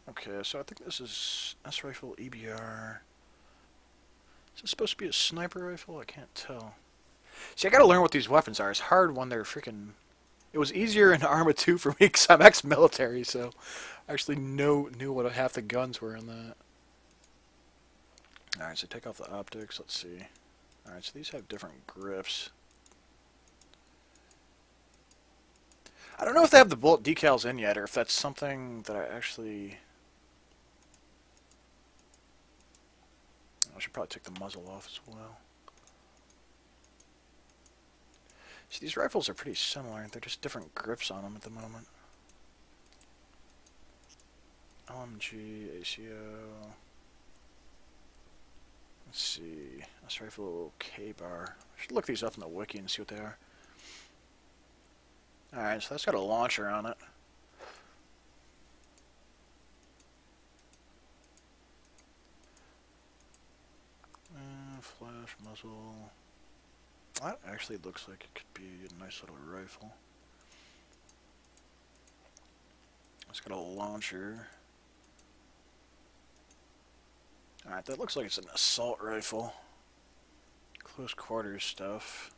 Okay, so I think this is S rifle EBR. Is this supposed to be a sniper rifle? I can't tell. See, I gotta learn what these weapons are. It's hard when they're freaking... It was easier in Arma 2 for me because I'm ex-military, so I actually knew what half the guns were in that. Alright, so take off the optics. Let's see. Alright, so these have different grips. I don't know if they have the bullet decals in yet, or if that's something that I actually... I should probably take the muzzle off as well. See, these rifles are pretty similar. They're just different grips on them at the moment. LMG, ACO. Let's see. This rifle K-bar. I should look these up in the wiki and see what they are. Alright, so that's got a launcher on it. Flash, muzzle... That actually looks like it could be a nice little rifle. It's got a launcher. Alright, that looks like it's an assault rifle. Close quarters stuff.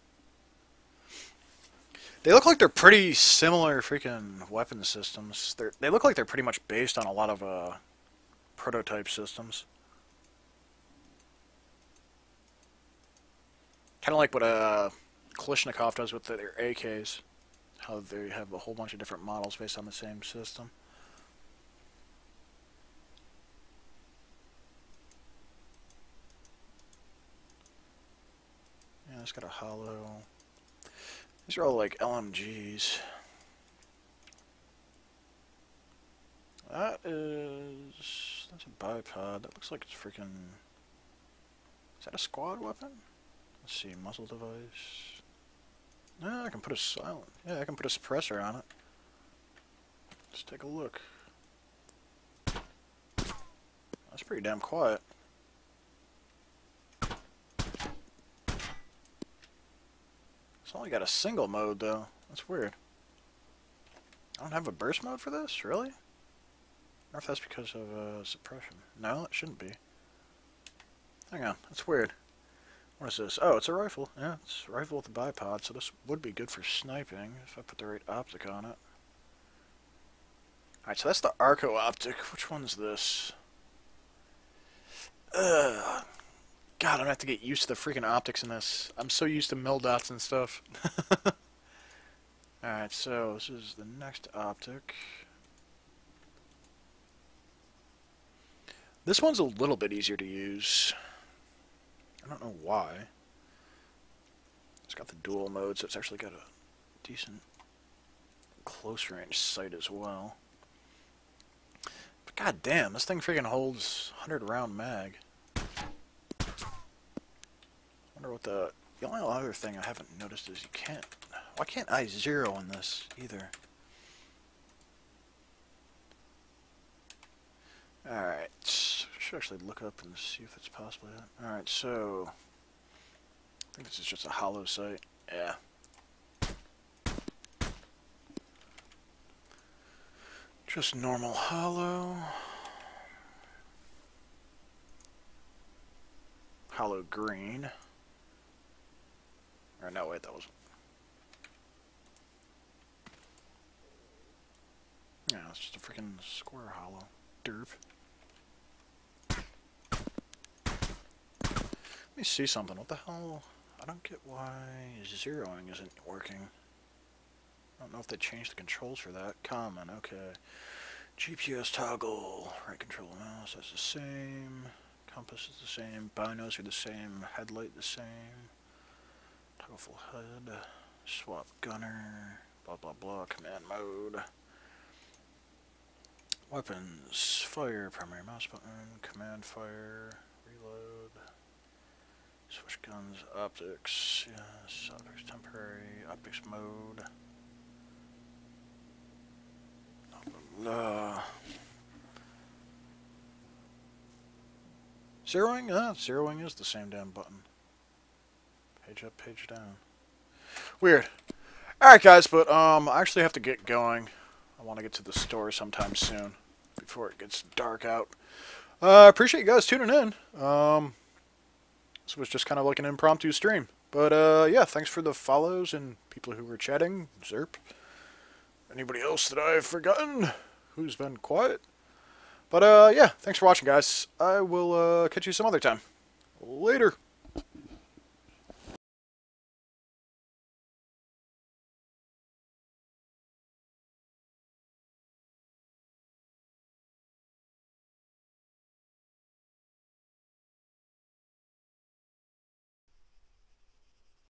They look like they're pretty similar freaking weapon systems. They look like they're pretty much based on a lot of prototype systems. Kind of like what Kalashnikov does with their AKs. How they have a whole bunch of different models based on the same system. Yeah, it's got a hollow. These are all like LMGs. That's a bipod. That looks like it's freaking... Is that a squad weapon? Let's see, muzzle device. No, I can put a silent. Yeah, I can put a suppressor on it. Let's take a look. That's pretty damn quiet. It's only got a single mode though. That's weird. I don't have a burst mode for this, really? I wonder if that's because of suppression. No, it shouldn't be. Hang on, that's weird. What is this? Oh, it's a rifle. Yeah, it's a rifle with a bipod, so this would be good for sniping if I put the right optic on it. Alright, so that's the Arco optic. Which one's this? Ugh. God, I'm gonna have to get used to the freaking optics in this. I'm so used to mil dots and stuff. Alright, so this is the next optic. This one's a little bit easier to use. I don't know why. It's got the dual mode, so it's actually got a decent close range sight as well. But god damn, this thing freaking holds 100 round mag. Wonder what the only other thing I haven't noticed is you can't. Why can't I zero in this either? Alright, should actually look up and see if it's possible yet. Alright, so I think this is just a hollow sight. Yeah. Just normal hollow. Hollow green. Or no, wait, that wasn't. Yeah, it's just a freaking square hollow. Derp. Let me see something. What the hell? I don't get why zeroing isn't working. I don't know if they changed the controls for that. Common, okay. GPS toggle. Right control mouse, that's the same. Compass is the same. Binos are the same. Headlight the same. Toggle full head. Swap gunner. Blah blah blah. Command mode. Weapons. Fire. Primary mouse button. Command fire. Reload. Switch guns. Optics. Yes. Optics temporary. Optics mode. Zeroing? Zeroing is the same damn button. Page up, page down. Weird. Alright guys, but I actually have to get going. I want to get to the store sometime soon before it gets dark out. I appreciate you guys tuning in. This was just kind of like an impromptu stream. But yeah, thanks for the follows and people who were chatting. Zerp. Anybody else that I've forgotten who's been quiet? But yeah, thanks for watching guys. I will catch you some other time. Later.